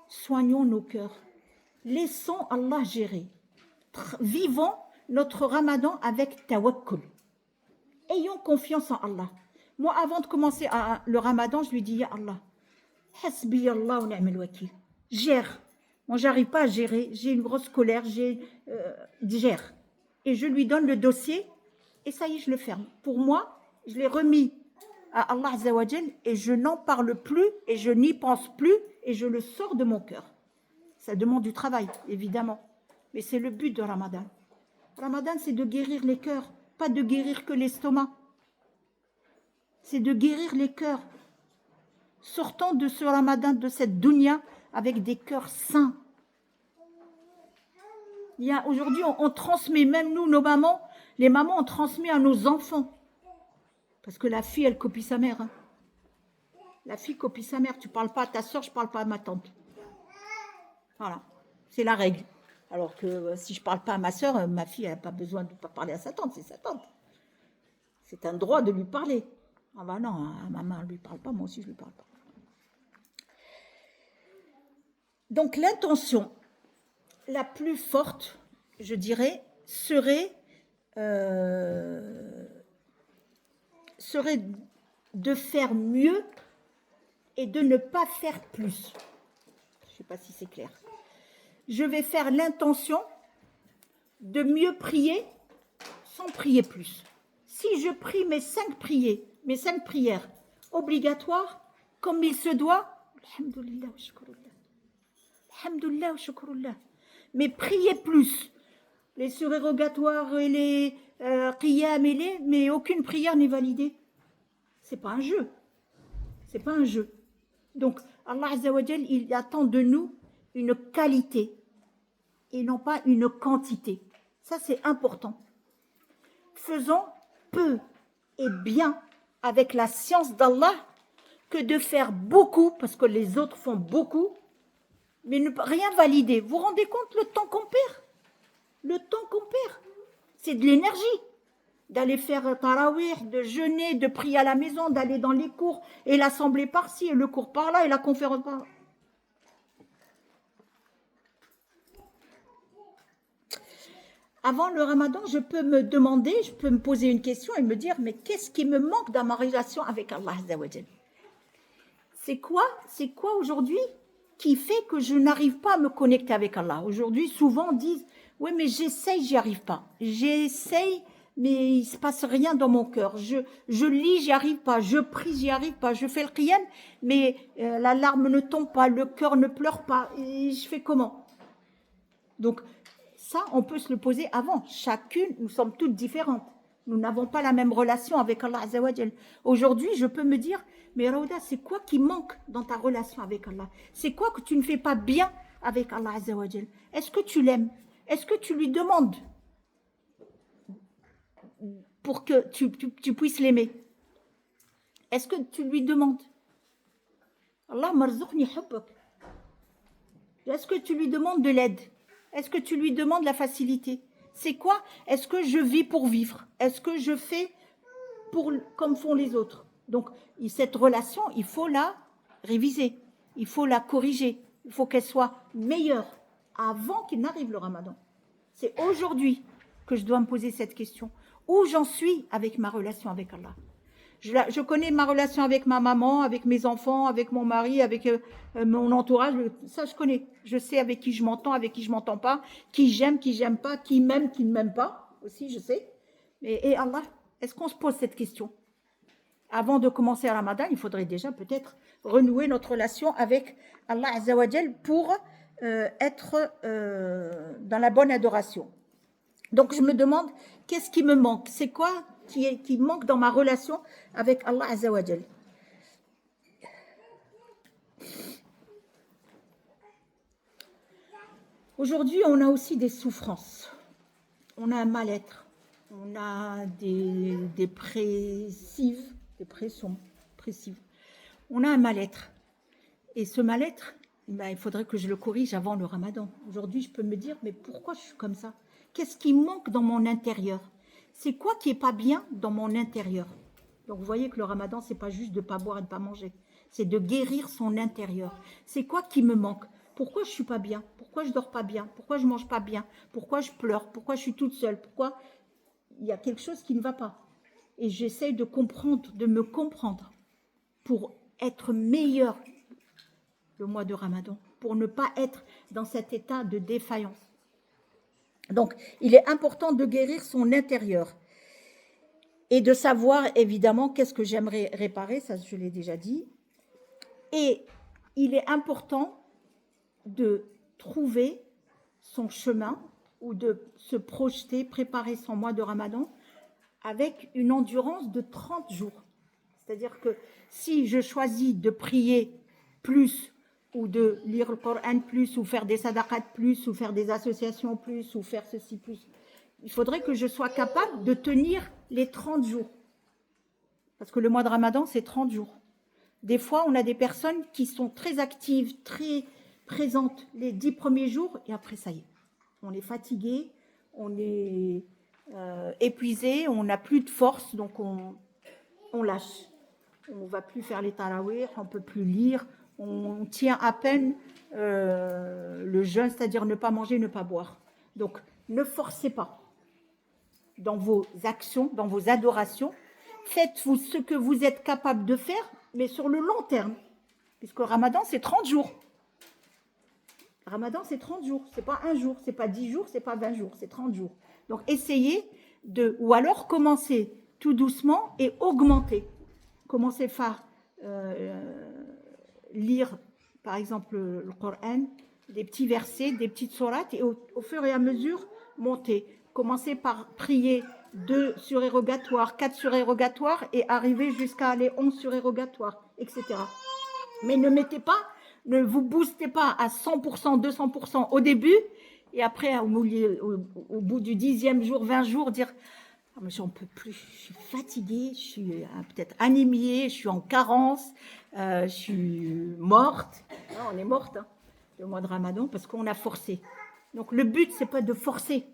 Soignons nos cœurs. Laissons Allah gérer. Vivons notre Ramadan avec tawakkul. Ayons confiance en Allah. Moi, avant de commencer le Ramadan, je lui dis, Ya Allah, hasbi Allah wa ni'mal wakil. Gère. Moi, j'arrive pas à gérer. J'ai une grosse colère. Gère. Et je lui donne le dossier. Et ça y est, je le ferme. Pour moi, je l'ai remis à Allah Azza wa Jal et je n'en parle plus et je n'y pense plus et je le sors de mon cœur. Ça demande du travail, évidemment. Mais c'est le but de Ramadan. Ramadan, c'est de guérir les cœurs, pas de guérir que l'estomac. C'est de guérir les cœurs. Sortons de ce Ramadan, de cette dunya, avec des cœurs sains. Aujourd'hui, on transmet, même nous, nos mamans, les mamans, on transmet à nos enfants. Parce que la fille, elle copie sa mère. Hein. La fille copie sa mère. Tu ne parles pas à ta soeur, je ne parle pas à ma tante. Voilà, c'est la règle. Alors que si je ne parle pas à ma soeur, ma fille n'a pas besoin de parler à sa tante, c'est sa tante. C'est un droit de lui parler. Ah ben non, à maman, elle ne lui parle pas, moi aussi je ne lui parle pas. Donc l'intention la plus forte, je dirais, serait de faire mieux et de ne pas faire plus. Je ne sais pas si c'est clair. Je vais faire l'intention de mieux prier sans prier plus. Si je prie mes 5 prières obligatoires, comme il se doit, alhamdoulilah wa shukrullah. Alhamdoulilah wa shukrullah. Mais prier plus, les surérogatoires et les qiyam mais aucune prière n'est validée. C'est pas un jeu. C'est pas un jeu. Donc, Allah Azza wa Jal, il attend de nous une qualité et non pas une quantité. Ça, c'est important. Faisons peu et bien avec la science d'Allah que de faire beaucoup, parce que les autres font beaucoup, mais ne rien valider. Vous vous rendez compte le temps qu'on perd? Le temps qu'on perd, c'est de l'énergie. D'aller faire tarawih, de jeûner, de prier à la maison, d'aller dans les cours, et l'assemblée par-ci, et le cours par-là, et la conférence par-là. Avant le Ramadan, je peux me poser une question et me dire, mais qu'est-ce qui me manque dans ma relation avec Allah Azza wa Jal? C'est quoi aujourd'hui qui fait que je n'arrive pas à me connecter avec Allah? Aujourd'hui, souvent on dit, oui, mais j'essaye, j'y arrive pas. J'essaye, mais il se passe rien dans mon cœur. Je lis, j'y arrive pas. Je prie, j'y arrive pas. Je fais le qiyam, mais la larme ne tombe pas, le cœur ne pleure pas. Et je fais comment? Donc, ça, on peut se le poser avant. Chacune, nous sommes toutes différentes. Nous n'avons pas la même relation avec Allah Azza wa Jal. Aujourd'hui, je peux me dire, mais Raouda, c'est quoi qui manque dans ta relation avec Allah? C'est quoi que tu ne fais pas bien avec Allah Azza wa Jal? Est-ce que tu l'aimes? Est-ce que tu lui demandes pour que tu puisses l'aimer? Est-ce que tu lui demandes? Allah marzuqni hubbak. Est-ce que tu lui demandes de l'aide? Est-ce que tu lui demandes la facilité? C'est quoi? Est-ce que je vis pour vivre? Est-ce que je fais comme font les autres? Donc, cette relation, il faut la réviser. Il faut la corriger. Il faut qu'elle soit meilleure avant qu'il n'arrive le Ramadan. C'est aujourd'hui que je dois me poser cette question. Où j'en suis avec ma relation avec Allah? Je connais ma relation avec ma maman, avec mes enfants, avec mon mari, avec mon entourage. Ça, je connais. Je sais avec qui je m'entends, avec qui je m'entends pas, qui j'aime pas, qui m'aime, qui ne m'aime pas. Aussi, je sais. Et Allah, est-ce qu'on se pose cette question? Avant de commencer à Ramadan, il faudrait déjà peut-être renouer notre relation avec Allah Azza wa Jal pour être dans la bonne adoration. Donc, je me demande, qu'est-ce qui me manque? C'est quoi qui manque dans ma relation avec Allah Azza wa Jal? Aujourd'hui, on a aussi des souffrances. On a un mal-être. on a des dépressives, on a un mal-être. Et ce mal-être, il faudrait que je le corrige avant le ramadan. Aujourd'hui, je peux me dire, mais pourquoi je suis comme ça? Qu'est-ce qui manque dans mon intérieur? C'est quoi qui n'est pas bien dans mon intérieur? Donc, vous voyez que le ramadan, ce n'est pas juste de ne pas boire et de ne pas manger. C'est de guérir son intérieur. C'est quoi qui me manque? Pourquoi je ne suis pas bien? Pourquoi je ne dors pas bien? Pourquoi je ne mange pas bien? Pourquoi je pleure? Pourquoi je suis toute seule? Pourquoi il y a quelque chose qui ne va pas? Et j'essaie de comprendre, de me comprendre pour être meilleur le mois de Ramadan, pour ne pas être dans cet état de défaillance. Donc, il est important de guérir son intérieur et de savoir, évidemment, qu'est-ce que j'aimerais réparer, ça je l'ai déjà dit. Et il est important de trouver son chemin ou de se projeter, préparer son mois de Ramadan avec une endurance de 30 jours. C'est-à-dire que si je choisis de prier plus ou de lire le Coran plus ou faire des sadaqat plus ou faire des associations plus ou faire ceci plus, il faudrait que je sois capable de tenir les 30 jours. Parce que le mois de Ramadan, c'est 30 jours. Des fois, on a des personnes qui sont très actives, très présentes les 10 premiers jours et après, ça y est. On est fatigué, on est épuisé, on n'a plus de force, donc on lâche. On ne va plus faire les tarawih, on ne peut plus lire, on tient à peine le jeûne, c'est-à-dire ne pas manger, ne pas boire. Donc, ne forcez pas dans vos actions, dans vos adorations. Faites-vous ce que vous êtes capable de faire, mais sur le long terme. Puisque Ramadan, c'est 30 jours. Ramadan, c'est 30 jours. Ce n'est pas un jour, ce n'est pas 10 jours, ce n'est pas 20 jours, c'est 30 jours. Donc, essayez ou alors commencez tout doucement et augmentez. Commencez par lire, par exemple, le Coran, des petits versets, des petites sourates, et au fur et à mesure, montez. Commencez par prier 2 surérogatoires, 4 surérogatoires, et arriver jusqu'à les 11 surérogatoires, etc. Mais ne vous boostez pas à 100%, 200% au début, et après, au bout du 10e jour, 20 jours, dire « Ah, mais j'en peux plus, je suis fatiguée, je suis peut-être anémiée, je suis en carence, je suis morte. » Non, on est morte, hein, le mois de Ramadan, parce qu'on a forcé. Donc, le but, ce n'est pas de forcer.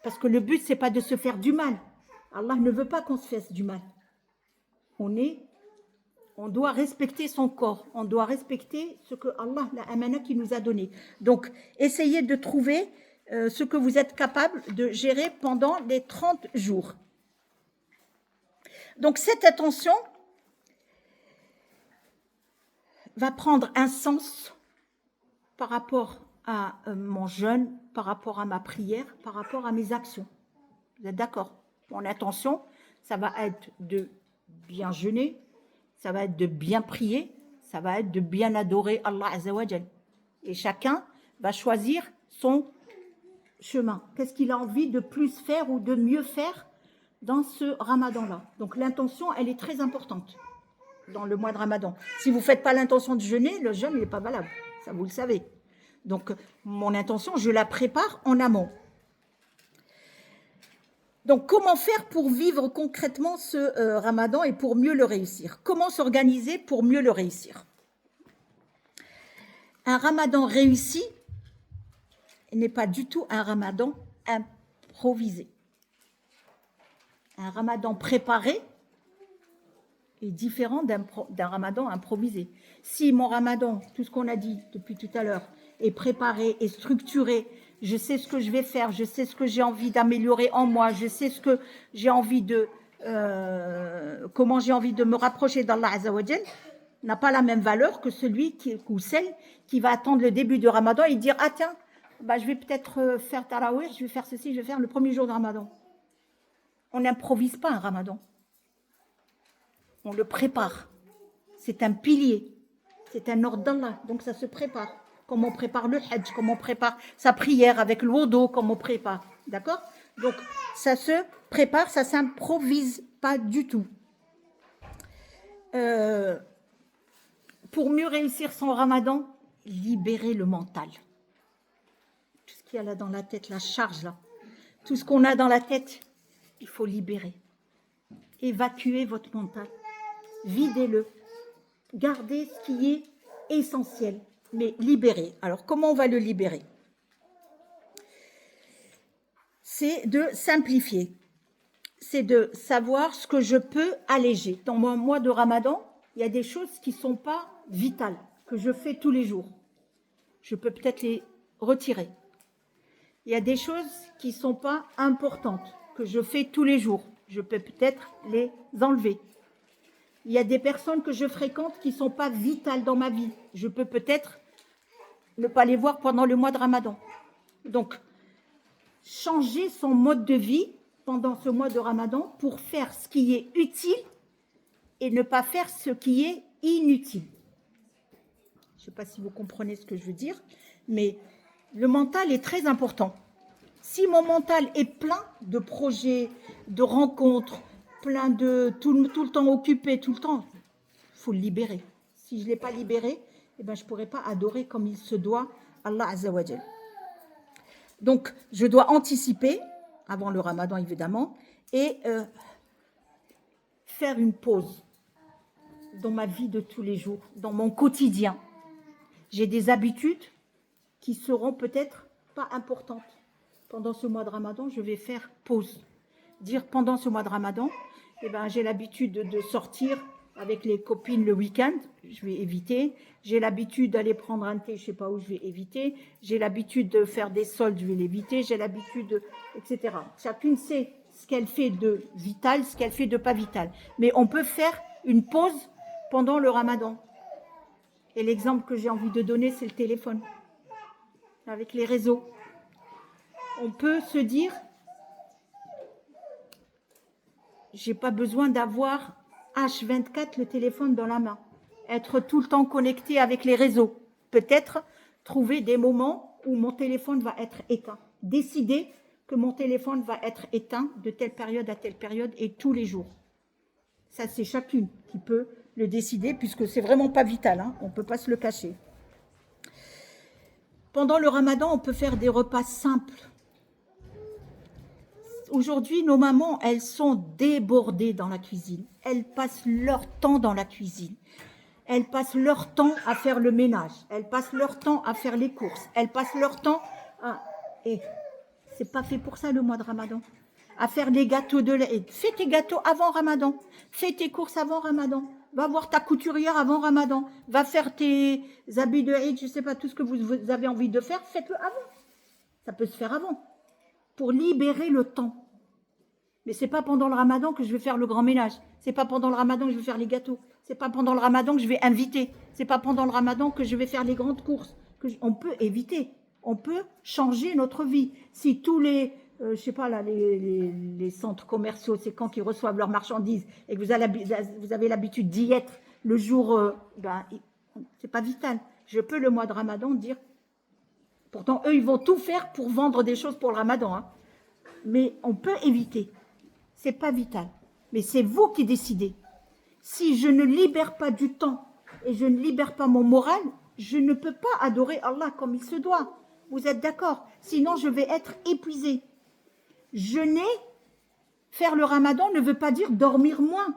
Parce que le but, ce n'est pas de se faire du mal. Allah ne veut pas qu'on se fasse du mal. On doit respecter son corps. On doit respecter ce que Allah, la amana qui nous a donné. Donc, essayez de trouver ce que vous êtes capable de gérer pendant les 30 jours. Donc, cette attention va prendre un sens par rapport à mon jeûne, par rapport à ma prière, par rapport à mes actions. Vous êtes d'accord? Mon intention, ça va être de bien jeûner, ça va être de bien prier, ça va être de bien adorer Allah Azza wa Jal. Et chacun va choisir son chemin. Qu'est-ce qu'il a envie de plus faire ou de mieux faire dans ce ramadan-là? Donc l'intention, elle est très importante dans le mois de Ramadan. Si vous ne faites pas l'intention de jeûner, le jeûne n'est pas valable. Ça, vous le savez. Donc, mon intention, je la prépare en amont. Donc, comment faire pour vivre concrètement ce Ramadan et pour mieux le réussir? Comment s'organiser pour mieux le réussir? Un Ramadan réussi n'est pas du tout un Ramadan improvisé. Un Ramadan préparé est différent d'un Ramadan improvisé. Si mon Ramadan, tout ce qu'on a dit depuis tout à l'heure, est préparé, est structuré, je sais ce que je vais faire, je sais ce que j'ai envie d'améliorer en moi, je sais ce que j'ai envie comment j'ai envie de me rapprocher d'Allah Azza wa Jal, n'a pas la même valeur que celui ou celle qui va attendre le début du Ramadan et dire « Ah tiens, je vais peut-être faire tarawih, je vais faire ceci, je vais faire le premier jour de Ramadan. » On n'improvise pas un Ramadan. On le prépare. C'est un pilier. C'est un ordre d'Allah. Donc ça se prépare. Comme on prépare le Hajj, comme on prépare sa prière avec le wudu, comme on prépare. D'accord? Donc ça se prépare, ça ne s'improvise pas du tout. Pour mieux réussir son Ramadan, libérer le mental. Tout ce qu'il y a là dans la tête, la charge là. Tout ce qu'on a dans la tête, il faut libérer. Évacuer votre mental. Videz-le. Gardez ce qui est essentiel, mais libérez. Alors, comment on va le libérer? C'est de simplifier. C'est de savoir ce que je peux alléger. Dans mon mois de Ramadan, il y a des choses qui ne sont pas vitales, que je fais tous les jours. Je peux peut-être les retirer. Il y a des choses qui ne sont pas importantes, que je fais tous les jours. Je peux peut-être les enlever. Il y a des personnes que je fréquente qui ne sont pas vitales dans ma vie. Je peux peut-être ne pas les voir pendant le mois de Ramadan. Donc, changer son mode de vie pendant ce mois de Ramadan pour faire ce qui est utile et ne pas faire ce qui est inutile. Je ne sais pas si vous comprenez ce que je veux dire, mais le mental est très important. Si mon mental est plein de projets, de rencontres, plein de tout le temps occupé, tout le temps, il faut le libérer. Si je ne l'ai pas libéré, je ne pourrai pas adorer comme il se doit Allah Azza wa Jal. Donc, je dois anticiper, avant le Ramadan évidemment, et faire une pause dans ma vie de tous les jours, dans mon quotidien. J'ai des habitudes qui seront peut-être pas importantes. Pendant ce mois de Ramadan, je vais faire pause. Dire pendant ce mois de Ramadan, j'ai l'habitude de sortir avec les copines le week-end, je vais éviter. J'ai l'habitude d'aller prendre un thé, je ne sais pas où, je vais éviter. J'ai l'habitude de faire des soldes, je vais l'éviter. J'ai l'habitude, etc. Chacune sait ce qu'elle fait de vital, ce qu'elle fait de pas vital. Mais on peut faire une pause pendant le Ramadan. Et l'exemple que j'ai envie de donner, c'est le téléphone. Avec les réseaux. On peut se dire, j'ai pas besoin d'avoir H24 le téléphone dans la main, être tout le temps connecté avec les réseaux, peut-être trouver des moments où mon téléphone va être éteint, décider que mon téléphone va être éteint de telle période à telle période et tous les jours. Ça, c'est chacune qui peut le décider puisque c'est vraiment pas vital, on ne peut pas se le cacher. Pendant le Ramadan, on peut faire des repas simples. Aujourd'hui, nos mamans, elles sont débordées dans la cuisine. Elles passent leur temps dans la cuisine. Elles passent leur temps à faire le ménage. Elles passent leur temps à faire les courses. Elles passent leur temps à... Et c'est pas fait pour ça le mois de Ramadan. À faire les gâteaux de lait. Fais tes gâteaux avant Ramadan. Fais tes courses avant Ramadan. Va voir ta couturière avant Ramadan. Va faire tes habits de Eid, je sais pas, tout ce que vous avez envie de faire, faites-le avant. Ça peut se faire avant. Pour libérer le temps. Mais c'est pas pendant le Ramadan que je vais faire le grand ménage. C'est pas pendant le Ramadan que je vais faire les gâteaux. C'est pas pendant le Ramadan que je vais inviter. C'est pas pendant le Ramadan que je vais faire les grandes courses. On peut éviter. On peut changer notre vie. Si tous les, je sais pas là, les centres commerciaux, c'est quand qu'ils reçoivent leurs marchandises et que vous avez l'habitude d'y être le jour, c'est pas vital. Je peux le mois de Ramadan dire. Pourtant, eux, ils vont tout faire pour vendre des choses pour le Ramadan. Mais on peut éviter. C'est pas vital. Mais c'est vous qui décidez. Si je ne libère pas du temps et je ne libère pas mon moral, je ne peux pas adorer Allah comme il se doit. Vous êtes d'accord? Sinon, je vais être épuisée. Faire le Ramadan ne veut pas dire dormir moins.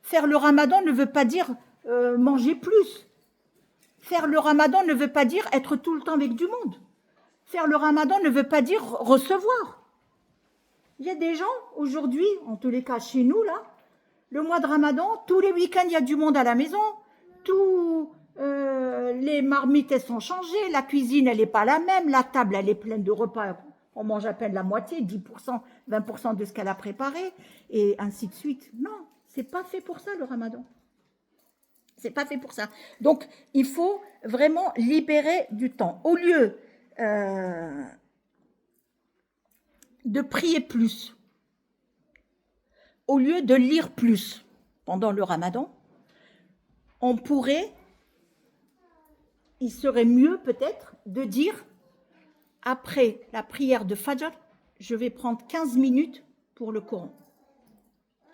Faire le Ramadan ne veut pas dire manger plus. Faire le Ramadan ne veut pas dire être tout le temps avec du monde. Faire le Ramadan ne veut pas dire recevoir. Il y a des gens, aujourd'hui, en tous les cas chez nous, là, le mois de Ramadan, tous les week-ends, il y a du monde à la maison, les marmites, elles sont changées, la cuisine, elle n'est pas la même, la table, elle est pleine de repas, on mange à peine la moitié, 10%, 20% de ce qu'elle a préparé, et ainsi de suite. Non, c'est pas fait pour ça, le Ramadan. C'est pas fait pour ça. Donc, il faut vraiment libérer du temps. Au lieu de prier plus, au lieu de lire plus pendant le Ramadan, il serait mieux peut-être de dire, après la prière de Fajr, je vais prendre 15 minutes pour le Coran.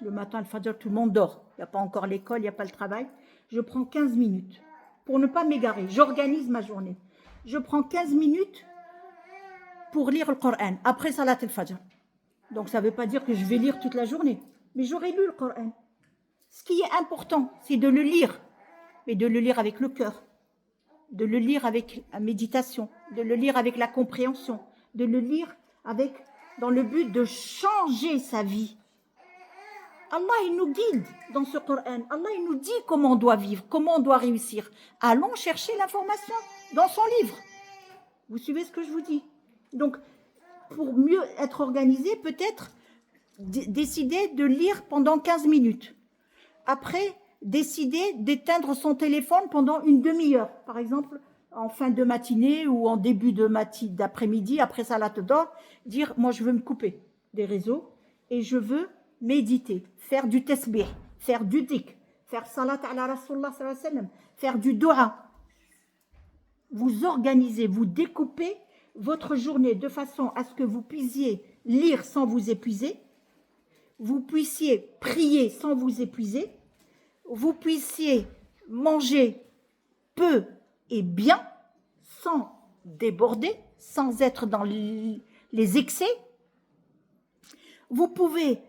Le matin, le Fajr, tout le monde dort. Il n'y a pas encore l'école, il n'y a pas le travail. Je prends 15 minutes pour ne pas m'égarer. J'organise ma journée. Je prends 15 minutes pour lire le Coran après Salat al-Fajr. Donc ça ne veut pas dire que je vais lire toute la journée. Mais j'aurais lu le Coran. Ce qui est important, c'est de le lire. Mais de le lire avec le cœur. De le lire avec la méditation. De le lire avec la compréhension. De le lire avec, dans le but de changer sa vie. Allah, il nous guide dans ce Coran. Allah, il nous dit comment on doit vivre, comment on doit réussir. Allons chercher l'information dans son livre. Vous suivez ce que je vous dis? Donc, pour mieux être organisé, peut-être décider de lire pendant 15 minutes. Après, décider d'éteindre son téléphone pendant une demi-heure. Par exemple, en fin de matinée ou en début d'après-midi, après salat d'or, dire, moi, je veux me couper des réseaux et je veux méditer, faire du tasbih, faire du dhikr, faire salat ala Rasulullah sallallahu alayhi wa sallam, faire du dua. Vous organisez, vous découpez votre journée de façon à ce que vous puissiez lire sans vous épuiser, vous puissiez prier sans vous épuiser, vous puissiez manger peu et bien, sans déborder, sans être dans les excès. Vous pouvez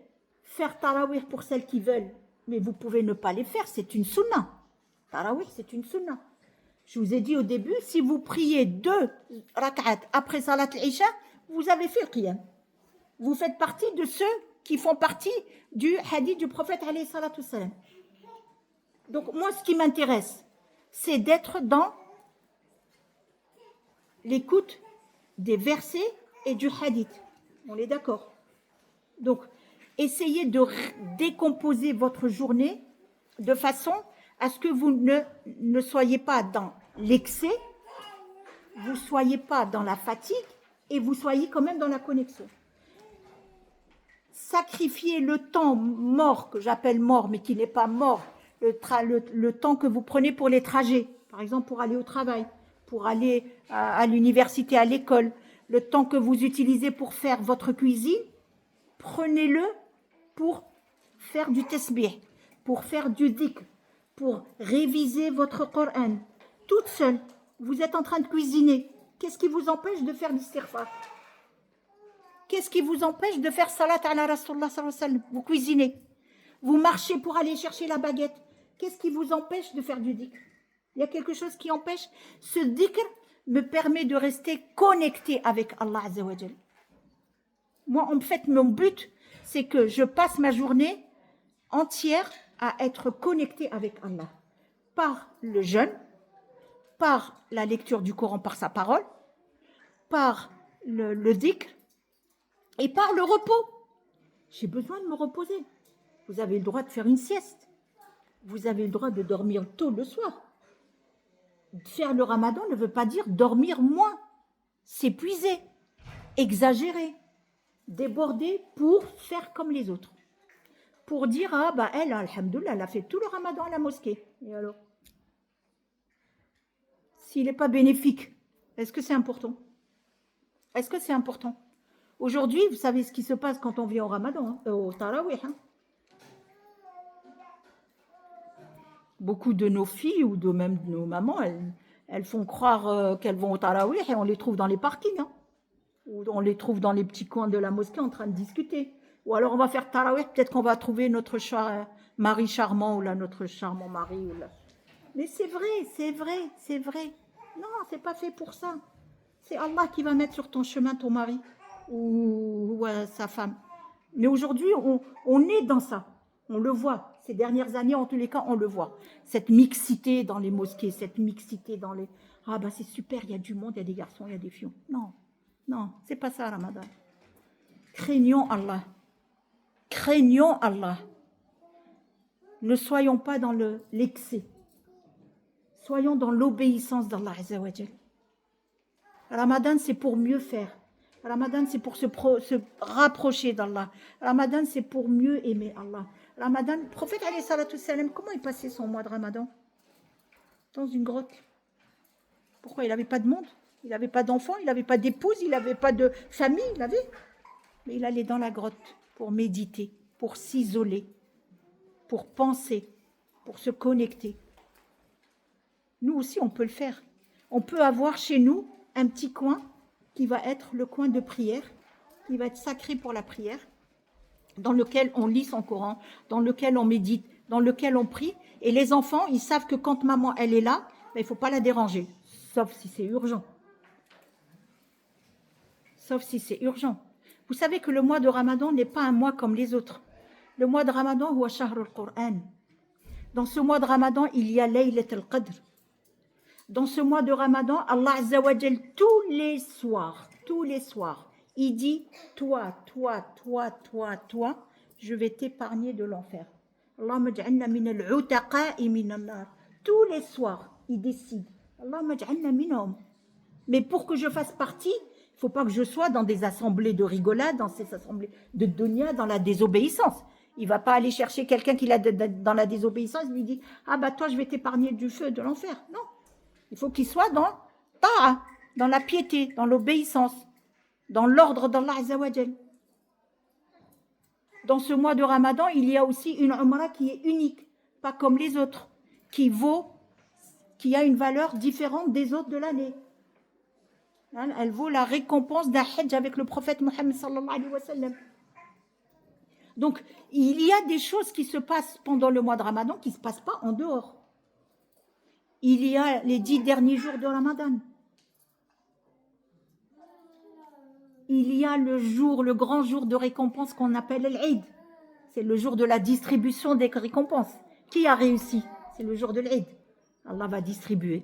faire tarawih pour celles qui veulent, mais vous pouvez ne pas les faire, c'est une sunna. Tarawih, c'est une sunna. Je vous ai dit au début, si vous priez 2 rak'at après salat al-isha, vous avez fait le qiyam. Vous faites partie de ceux qui font partie du hadith du prophète alayhi salatu wassalam. Donc moi, ce qui m'intéresse, c'est d'être dans l'écoute des versets et du hadith. On est d'accord? Donc, essayez de décomposer votre journée de façon à ce que vous ne soyez pas dans l'excès, vous ne soyez pas dans la fatigue et vous soyez quand même dans la connexion. Sacrifiez le temps mort, que j'appelle mort, mais qui n'est pas mort, le temps que vous prenez pour les trajets, par exemple pour aller au travail, pour aller à l'université, à l'école, le temps que vous utilisez pour faire votre cuisine, prenez-le pour faire du tasbih, pour faire du dhikr, pour réviser votre Coran. Toute seule, vous êtes en train de cuisiner. Qu'est-ce qui vous empêche de faire l'istighfar? Qu'est-ce qui vous empêche de faire salat ala Rasulullah sallallahu alayhi wa sallam? Vous cuisinez. Vous marchez pour aller chercher la baguette. Qu'est-ce qui vous empêche de faire du dhikr? Il y a quelque chose qui empêche. Ce dhikr me permet de rester connecté avec Allah Azza wa Jal. Moi, en fait, mon but, c'est que je passe ma journée entière à être connecté avec Allah. Par le jeûne, par la lecture du Coran, par sa parole, par le dhikr et par le repos. J'ai besoin de me reposer. Vous avez le droit de faire une sieste. Vous avez le droit de dormir tôt le soir. Faire le ramadan ne veut pas dire dormir moins, s'épuiser, exagérer, déborder pour faire comme les autres. Pour dire, ah bah elle, alhamdoulilah, elle a fait tout le ramadan à la mosquée. Et alors? S'il n'est pas bénéfique, est-ce que c'est important? Est-ce que c'est important? Aujourd'hui, vous savez ce qui se passe quand on vient au ramadan, au tarawih. Beaucoup de nos filles ou de même de nos mamans, elles font croire qu'elles vont au tarawih et on les trouve dans les parkings. Ou on les trouve dans les petits coins de la mosquée en train de discuter. Ou alors on va faire tarawih, peut-être qu'on va trouver notre mari charmant ou là, notre charmant mari. Ou là. Mais c'est vrai, c'est vrai, c'est vrai. Non, c'est pas fait pour ça. C'est Allah qui va mettre sur ton chemin ton mari ou sa femme. Mais aujourd'hui, on est dans ça. On le voit. Ces dernières années, en tous les cas, on le voit. Cette mixité dans les mosquées, cette mixité dans les... Ah ben c'est super, il y a du monde, il y a des garçons, il y a des filles. Non, non, c'est pas ça, Ramadan. Craignons Allah. Craignons Allah. Ne soyons pas dans l'excès. Soyons dans l'obéissance d'Allah Azza wa Jal. Ramadan, c'est pour mieux faire. Ramadan, c'est pour se rapprocher d'Allah. Ramadan, c'est pour mieux aimer Allah. Ramadan, le prophète alayhi salatu salam, comment il passait son mois de Ramadan? Dans une grotte. Pourquoi? Il n'avait pas de monde, il n'avait pas d'enfants, il n'avait pas d'épouse, il n'avait pas de famille, il avait. Mais il allait dans la grotte pour méditer, pour s'isoler, pour penser, pour se connecter. Nous aussi, on peut le faire. On peut avoir chez nous un petit coin qui va être le coin de prière, il va être sacré pour la prière, dans lequel on lit son Coran, dans lequel on médite, dans lequel on prie. Et les enfants, ils savent que quand maman, elle est là, ben, il ne faut pas la déranger, sauf si c'est urgent. Sauf si c'est urgent. Vous savez que le mois de Ramadan n'est pas un mois comme les autres. Le mois de Ramadan, huwa shahrul Qur'an. Dans ce mois de Ramadan, il y a Laylat al-Qadr. Dans ce mois de Ramadan, Allah Azza wa Jal, tous les soirs, il dit, toi, je vais t'épargner de l'enfer. Allahumma ja'alna min al-utaqa'i min an-nar. Tous les soirs, il décide. Allahumma ja'alna minhum. Mais pour que je fasse partie, il ne faut pas que je sois dans des assemblées de rigolade, dans ces assemblées de dunya, dans la désobéissance. Il ne va pas aller chercher quelqu'un qui est dans la désobéissance et lui dit « Ah bah toi, je vais t'épargner du feu, de l'enfer. » Non. Il faut qu'il soit dans ta'a, dans la piété, dans l'obéissance, dans l'ordre d'Allah Azza wa Jal. Dans ce mois de Ramadan, il y a aussi une umrah qui est unique, pas comme les autres, qui a une valeur différente des autres de l'année. Elle vaut la récompense d'un hajj avec le prophète Mohammed sallallahu alayhi wa sallam. Donc, il y a des choses qui se passent pendant le mois de Ramadan qui ne se passent pas en dehors. Il y a les 10 derniers jours de Ramadan. Il y a le grand jour de récompense qu'on appelle l'Eid. C'est le jour de la distribution des récompenses. Qui a réussi? C'est le jour de l'Eid. Allah va distribuer.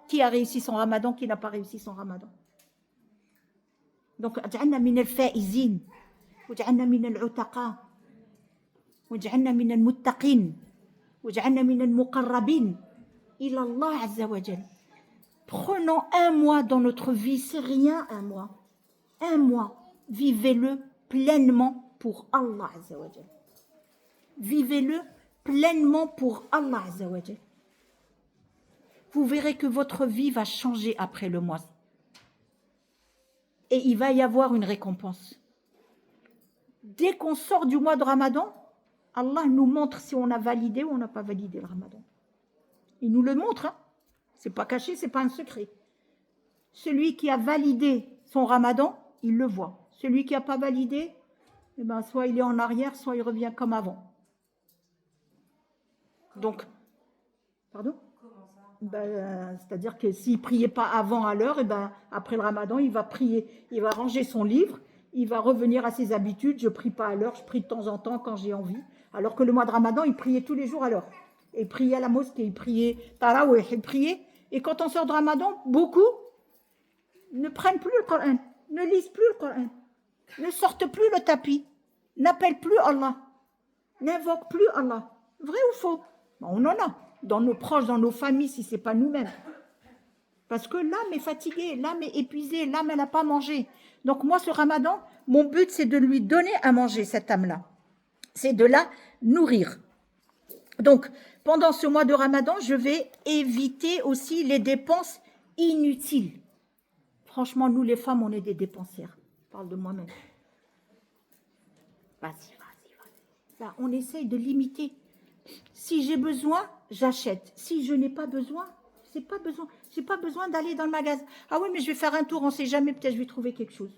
Qui a réussi son Ramadan, qui n'a pas réussi son Ramadan? Donc, aj'alna min al-faizin, waj'alna min al-utaqa, waj'alna min al-muttaqin, waj'alna min al-muqarrabin ila Allah Azza wa Jal. Prenons un mois dans notre vie, c'est rien un mois. Un mois, vivez-le pleinement pour Allah Azza wa Jal. Vivez-le pleinement pour Allah Azza wa Jal. Vous verrez que votre vie va changer après le mois. Et il va y avoir une récompense. Dès qu'on sort du mois de Ramadan, Allah nous montre si on a validé ou on n'a pas validé le Ramadan. Il nous le montre. Hein. Ce n'est pas caché, ce n'est pas un secret. Celui qui a validé son Ramadan, il le voit. Celui qui n'a pas validé, eh ben, soit il est en arrière, soit il revient comme avant. Donc, pardon ? C'est-à-dire que s'il ne priait pas avant à l'heure, et ben, après le Ramadan, il va prier, il va ranger son livre, il va revenir à ses habitudes. Je ne prie pas à l'heure, je prie de temps en temps quand j'ai envie. Alors que le mois de Ramadan, il priait tous les jours à l'heure. Il priait à la mosquée, il priait tarawih, il priait. Et quand on sort de Ramadan, beaucoup ne prennent plus le Coran, ne lisent plus le Coran, ne sortent plus le tapis, n'appellent plus Allah, n'invoquent plus Allah. Vrai ou faux? On en a. Dans nos proches, dans nos familles, si ce n'est pas nous-mêmes. Parce que l'âme est fatiguée, l'âme est épuisée, l'âme, elle n'a pas mangé. Donc moi, ce Ramadan, mon but, c'est de lui donner à manger, cette âme-là. C'est de la nourrir. Donc, pendant ce mois de Ramadan, je vais éviter aussi les dépenses inutiles. Franchement, nous, les femmes, on est des dépensières. Je parle de moi-même. Vas-y. Là, on essaye de limiter. Si j'ai besoin, j'achète. Si je n'ai pas besoin, j'ai pas besoin d'aller dans le magasin. Ah oui, mais je vais faire un tour, on ne sait jamais, peut-être je vais trouver quelque chose.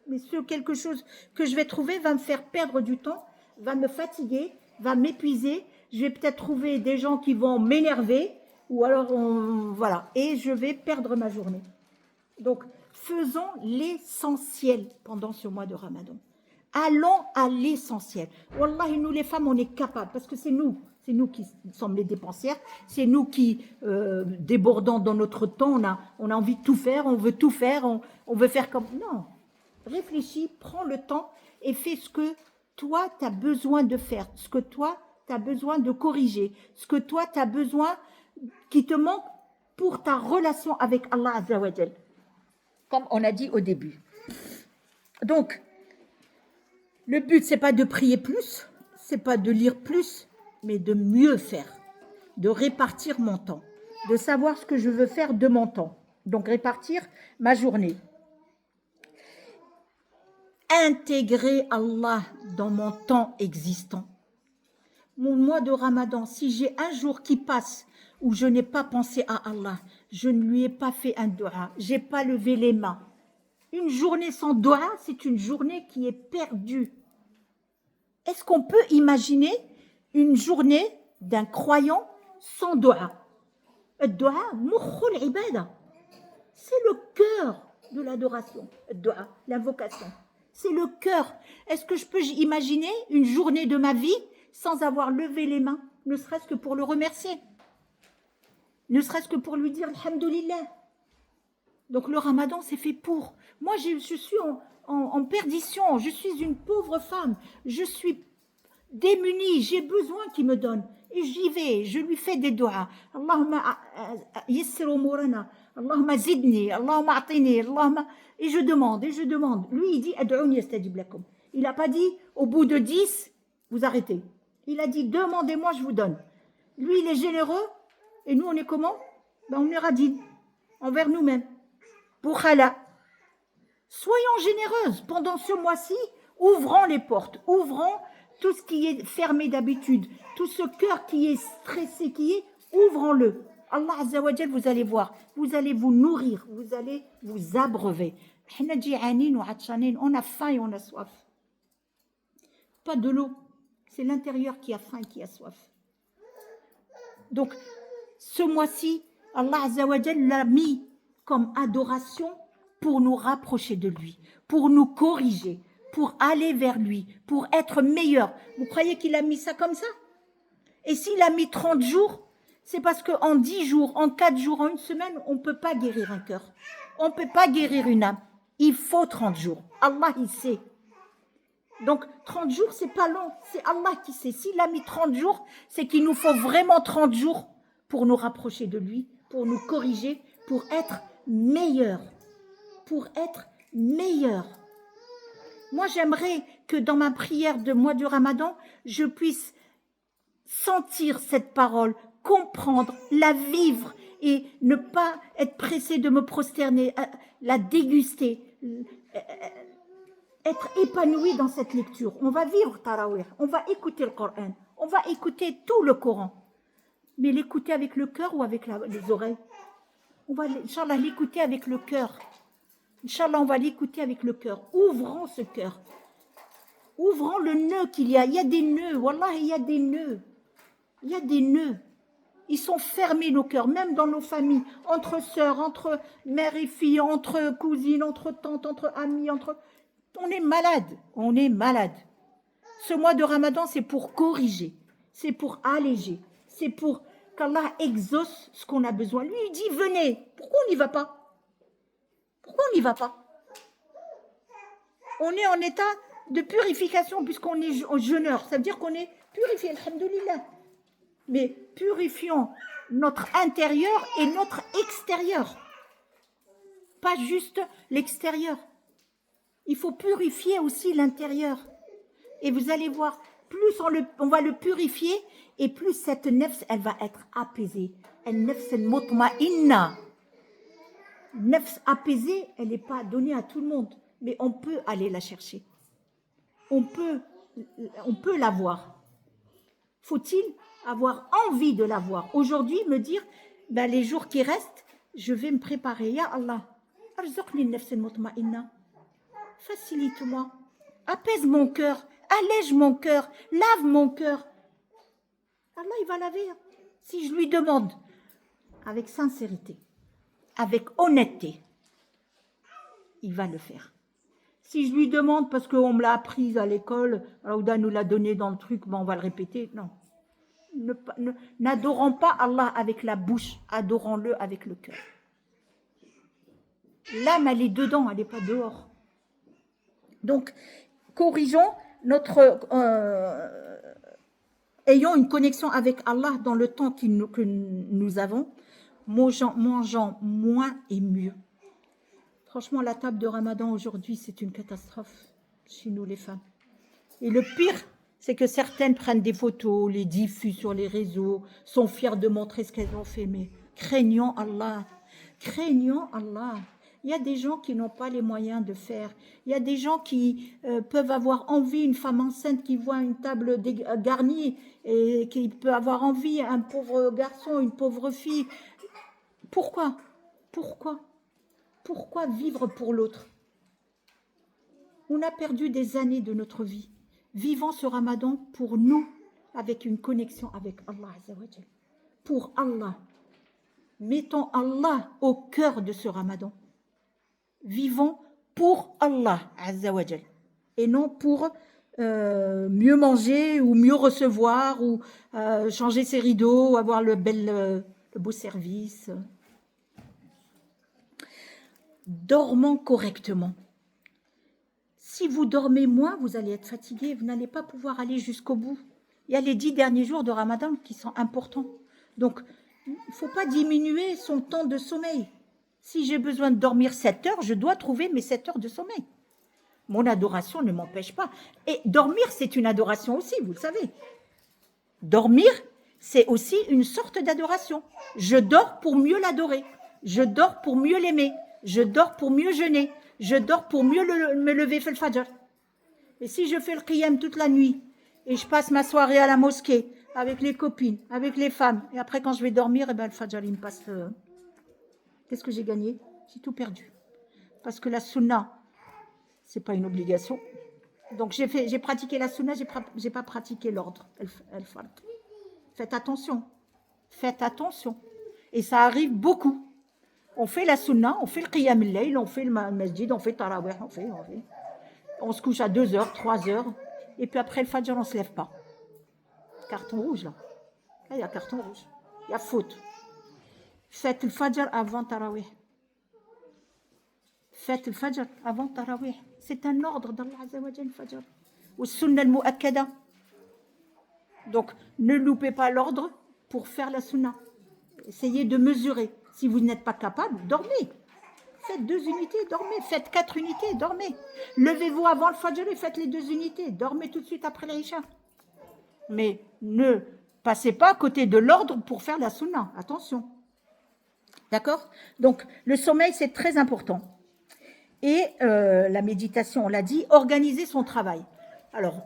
Mais ce quelque chose que je vais trouver va me faire perdre du temps, va me fatiguer, va m'épuiser. Je vais peut-être trouver des gens qui vont m'énerver, ou alors, voilà, et je vais perdre ma journée. Donc, faisons l'essentiel pendant ce mois de Ramadan. Allons à l'essentiel. Wallahi, nous les femmes, on est capables, parce que c'est nous qui sommes les dépensières, c'est nous qui débordons dans notre temps, on a envie de tout faire, on veut tout faire, on veut faire comme... Non, réfléchis, prends le temps et fais ce que toi, tu as besoin de faire, ce que toi, tu as besoin de corriger, ce que toi, tu as besoin qui te manque pour ta relation avec Allah Azza wa Jal, comme on a dit au début. Donc, le but, ce n'est pas de prier plus, ce n'est pas de lire plus, mais de mieux faire, de répartir mon temps, de savoir ce que je veux faire de mon temps. Donc, répartir ma journée. Intégrer Allah dans mon temps existant. Mon mois de Ramadan, si j'ai un jour qui passe où je n'ai pas pensé à Allah, je ne lui ai pas fait un dua, je n'ai pas levé les mains, Une journée sans dua, c'est une journée qui est perdue. Est-ce qu'on peut imaginer une journée d'un croyant sans dua? Le dua, mukhul ibada. C'est le cœur de l'adoration, le dua, l'invocation. C'est le cœur. Est-ce que je peux imaginer une journée de ma vie sans avoir levé les mains, ne serait-ce que pour le remercier, ne serait-ce que pour lui dire alhamdoulilah? Donc le ramadan, c'est fait pour. Moi, je suis en perdition, je suis une pauvre femme, je suis démunie, j'ai besoin qu'il me donne. Et j'y vais, je lui fais des doigts. Allahumma yassir umurana, Allahumma zidni, Allahumma atini, Allahumma... Et je demande, et je demande. Lui, il dit, ad'ouni astajib lakum. Il n'a pas dit, au bout de 10, vous arrêtez. Il a dit, demandez-moi, je vous donne. Lui, il est généreux, et nous, on est comment? Ben, on est radine, envers nous-mêmes. Bukhala. Soyons généreuses pendant ce mois-ci, ouvrons les portes, ouvrons tout ce qui est fermé d'habitude, tout ce cœur qui est stressé, ouvrons-le. Allah Azza wa Jal, vous allez voir, vous allez vous nourrir, vous allez vous abreuver. On a faim et on a soif. Pas de l'eau, c'est l'intérieur qui a faim et qui a soif. Donc, ce mois-ci, Allah Azza wa Jal l'a mis comme adoration pour nous rapprocher de lui, pour nous corriger, pour aller vers lui, pour être meilleur. Vous croyez qu'il a mis ça comme ça? Et s'il a mis 30 jours, c'est parce qu'en 10 jours, en 4 jours, en une semaine, on ne peut pas guérir un cœur. On ne peut pas guérir une âme. Il faut 30 jours. Allah, il sait. Donc, 30 jours, c'est pas long. C'est Allah qui sait. S'il a mis 30 jours, c'est qu'il nous faut vraiment 30 jours pour nous rapprocher de lui, pour nous corriger, pour être meilleur. Pour être meilleur. Moi, j'aimerais que dans ma prière de mois du Ramadan, je puisse sentir cette parole, comprendre, la vivre et ne pas être pressé de me prosterner, la déguster, être épanoui dans cette lecture. On va vivre Tarawih, on va écouter le Coran, on va écouter tout le Coran. Mais l'écouter avec le cœur ou avec les oreilles? On va, Inch'Allah, l'écouter avec le cœur. Inch'Allah, on va l'écouter avec le cœur. Ouvrons ce cœur. Ouvrons le nœud qu'il y a. Il y a des nœuds. Wallah, il y a des nœuds. Il y a des nœuds. Ils sont fermés, nos cœurs, même dans nos familles, entre sœurs, entre mère et fille, entre cousines, entre tantes, entre amis, entre... On est malade. On est malade. Ce mois de Ramadan, c'est pour corriger. C'est pour alléger. C'est pour qu'Allah exauce ce qu'on a besoin. Lui, il dit, venez. Pourquoi on n'y va pas? Pourquoi on n'y va pas? On est en état de purification puisqu'on est jeûneur. Ça veut dire qu'on est purifié, alhamdoulilah. Mais purifions notre intérieur et notre extérieur. Pas juste l'extérieur. Il faut purifier aussi l'intérieur. Et vous allez voir, plus on va le purifier et plus cette nefs, elle va être apaisée. Al-nefs al-mutma'inna. Nefs apaisée, elle n'est pas donnée à tout le monde, mais on peut aller la chercher. On peut l'avoir. Faut-il avoir envie de l'avoir? Aujourd'hui, me dire, ben, les jours qui restent, je vais me préparer. Ya Allah, arzuqni nefs al-mutma'inna. Facilite-moi, apaise mon cœur, allège mon cœur, lave mon cœur. Allah, il va laver. Si je lui demande, avec sincérité, avec honnêteté, il va le faire. Si je lui demande, parce qu'on me l'a appris à l'école, Aouda nous l'a donné dans le truc, ben on va le répéter, non. N'adorons pas Allah avec la bouche, adorons-le avec le cœur. L'âme, elle est dedans, elle n'est pas dehors. Donc, corrigeons ayons une connexion avec Allah dans le temps que nous avons, mangeant moins et mieux. Franchement, la table de Ramadan aujourd'hui, c'est une catastrophe chez nous les femmes. Et le pire, c'est que certaines prennent des photos, les diffusent sur les réseaux, sont fières de montrer ce qu'elles ont fait. Mais craignons Allah, craignons Allah. Il y a des gens qui n'ont pas les moyens de faire. Il y a des gens qui peuvent avoir envie, une femme enceinte qui voit une table garnie et qui peut avoir envie, un pauvre garçon, une pauvre fille. Pourquoi vivre pour l'autre? On a perdu des années de notre vie, vivant ce ramadan pour nous, avec une connexion avec Allah Azza wa Jal. Pour Allah. Mettons Allah au cœur de ce ramadan. Vivons pour Allah Azza wa Jal. Et non pour mieux manger ou mieux recevoir ou changer ses rideaux, avoir le beau service. Dormons correctement. Si vous dormez moins, vous allez être fatigué, vous n'allez pas pouvoir aller jusqu'au bout. Il y a les 10 derniers jours de Ramadan qui sont importants. Donc, il ne faut pas diminuer son temps de sommeil. Si j'ai besoin de dormir 7 heures, je dois trouver mes 7 heures de sommeil. Mon adoration ne m'empêche pas. Et dormir, c'est une adoration aussi, vous le savez. Dormir, c'est aussi une sorte d'adoration. Je dors pour mieux l'adorer. Je dors pour mieux l'aimer. Je dors pour mieux jeûner. Je dors pour mieux me lever fait le fajr. Et si je fais le qiyam toute la nuit et je passe ma soirée à la mosquée avec les copines, avec les femmes, et après quand je vais dormir, eh ben, le fajr il me passe. Qu'est-ce que j'ai gagné? J'ai tout perdu. Parce que la sunna, c'est pas une obligation. Donc j'ai pratiqué la sunna, j'ai pas pratiqué l'ordre. Faites attention. Faites attention. Et ça arrive beaucoup. On fait la sunna, on fait le qiyam al-layl, on fait le masjid, on fait le tarawih, on fait. On se couche à 2 heures, 3 heures, et puis après le fajr, on ne se lève pas. Carton rouge, là. Là, il y a carton rouge. Il y a faute. Faites le fajr avant tarawih. Faites le fajr avant tarawih. C'est un ordre d'Allah Azza wa Jal, le fajr. Ou sunna al-mu'akkada. Donc, ne loupez pas l'ordre pour faire la sunna. Essayez de mesurer. Si vous n'êtes pas capable, dormez. Faites 2 unités, dormez. Faites 4 unités, dormez. Levez-vous avant le fajr et faites les 2 unités. Dormez tout de suite après l'Aïcha. Mais ne passez pas à côté de l'ordre pour faire la sunna. Attention. D'accord? Donc, le sommeil, c'est très important. Et la méditation, on l'a dit, organiser son travail. Alors,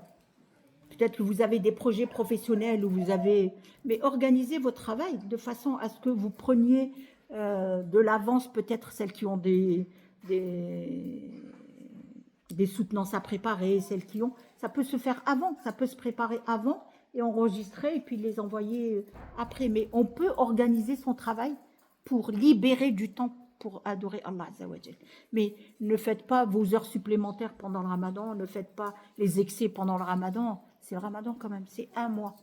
peut-être que vous avez des projets professionnels où vous avez... Mais organisez votre travail de façon à ce que vous preniez de l'avance, peut-être celles qui ont des soutenances à préparer, celles qui ont... Ça peut se faire avant, ça peut se préparer avant et enregistrer et puis les envoyer après. Mais on peut organiser son travail pour libérer du temps pour adorer Allah Azza wa Jal. Mais ne faites pas vos heures supplémentaires pendant le Ramadan, ne faites pas les excès pendant le Ramadan. C'est le Ramadan quand même, c'est 1 mois.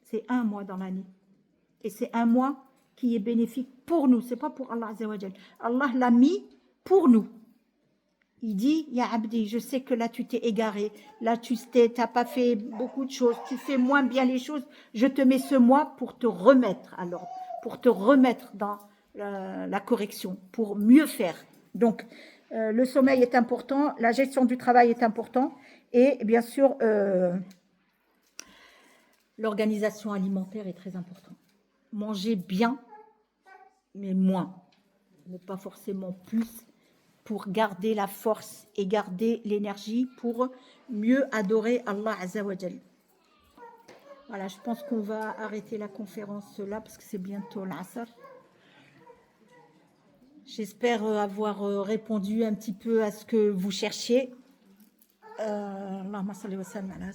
C'est 1 mois dans l'année. Et c'est 1 mois qui est bénéfique pour nous, c'est pas pour Allah Azza wa Jal. Allah l'a mis pour nous. Il dit, Ya Abdi, je sais que là tu t'es égaré, là tu n'as pas fait beaucoup de choses, tu fais moins bien les choses, je te mets ce mois pour te remettre à l'ordre, pour te remettre dans la correction, pour mieux faire. Donc, le sommeil est important, la gestion du travail est important, et bien sûr, l'organisation alimentaire est très importante. Manger bien, mais moins, mais pas forcément plus, pour garder la force et garder l'énergie pour mieux adorer Allah Azza wa Jal. Voilà, je pense qu'on va arrêter la conférence là parce que c'est bientôt l'Asr. J'espère avoir répondu un petit peu à ce que vous cherchiez. Allahumma salli wa sallim ala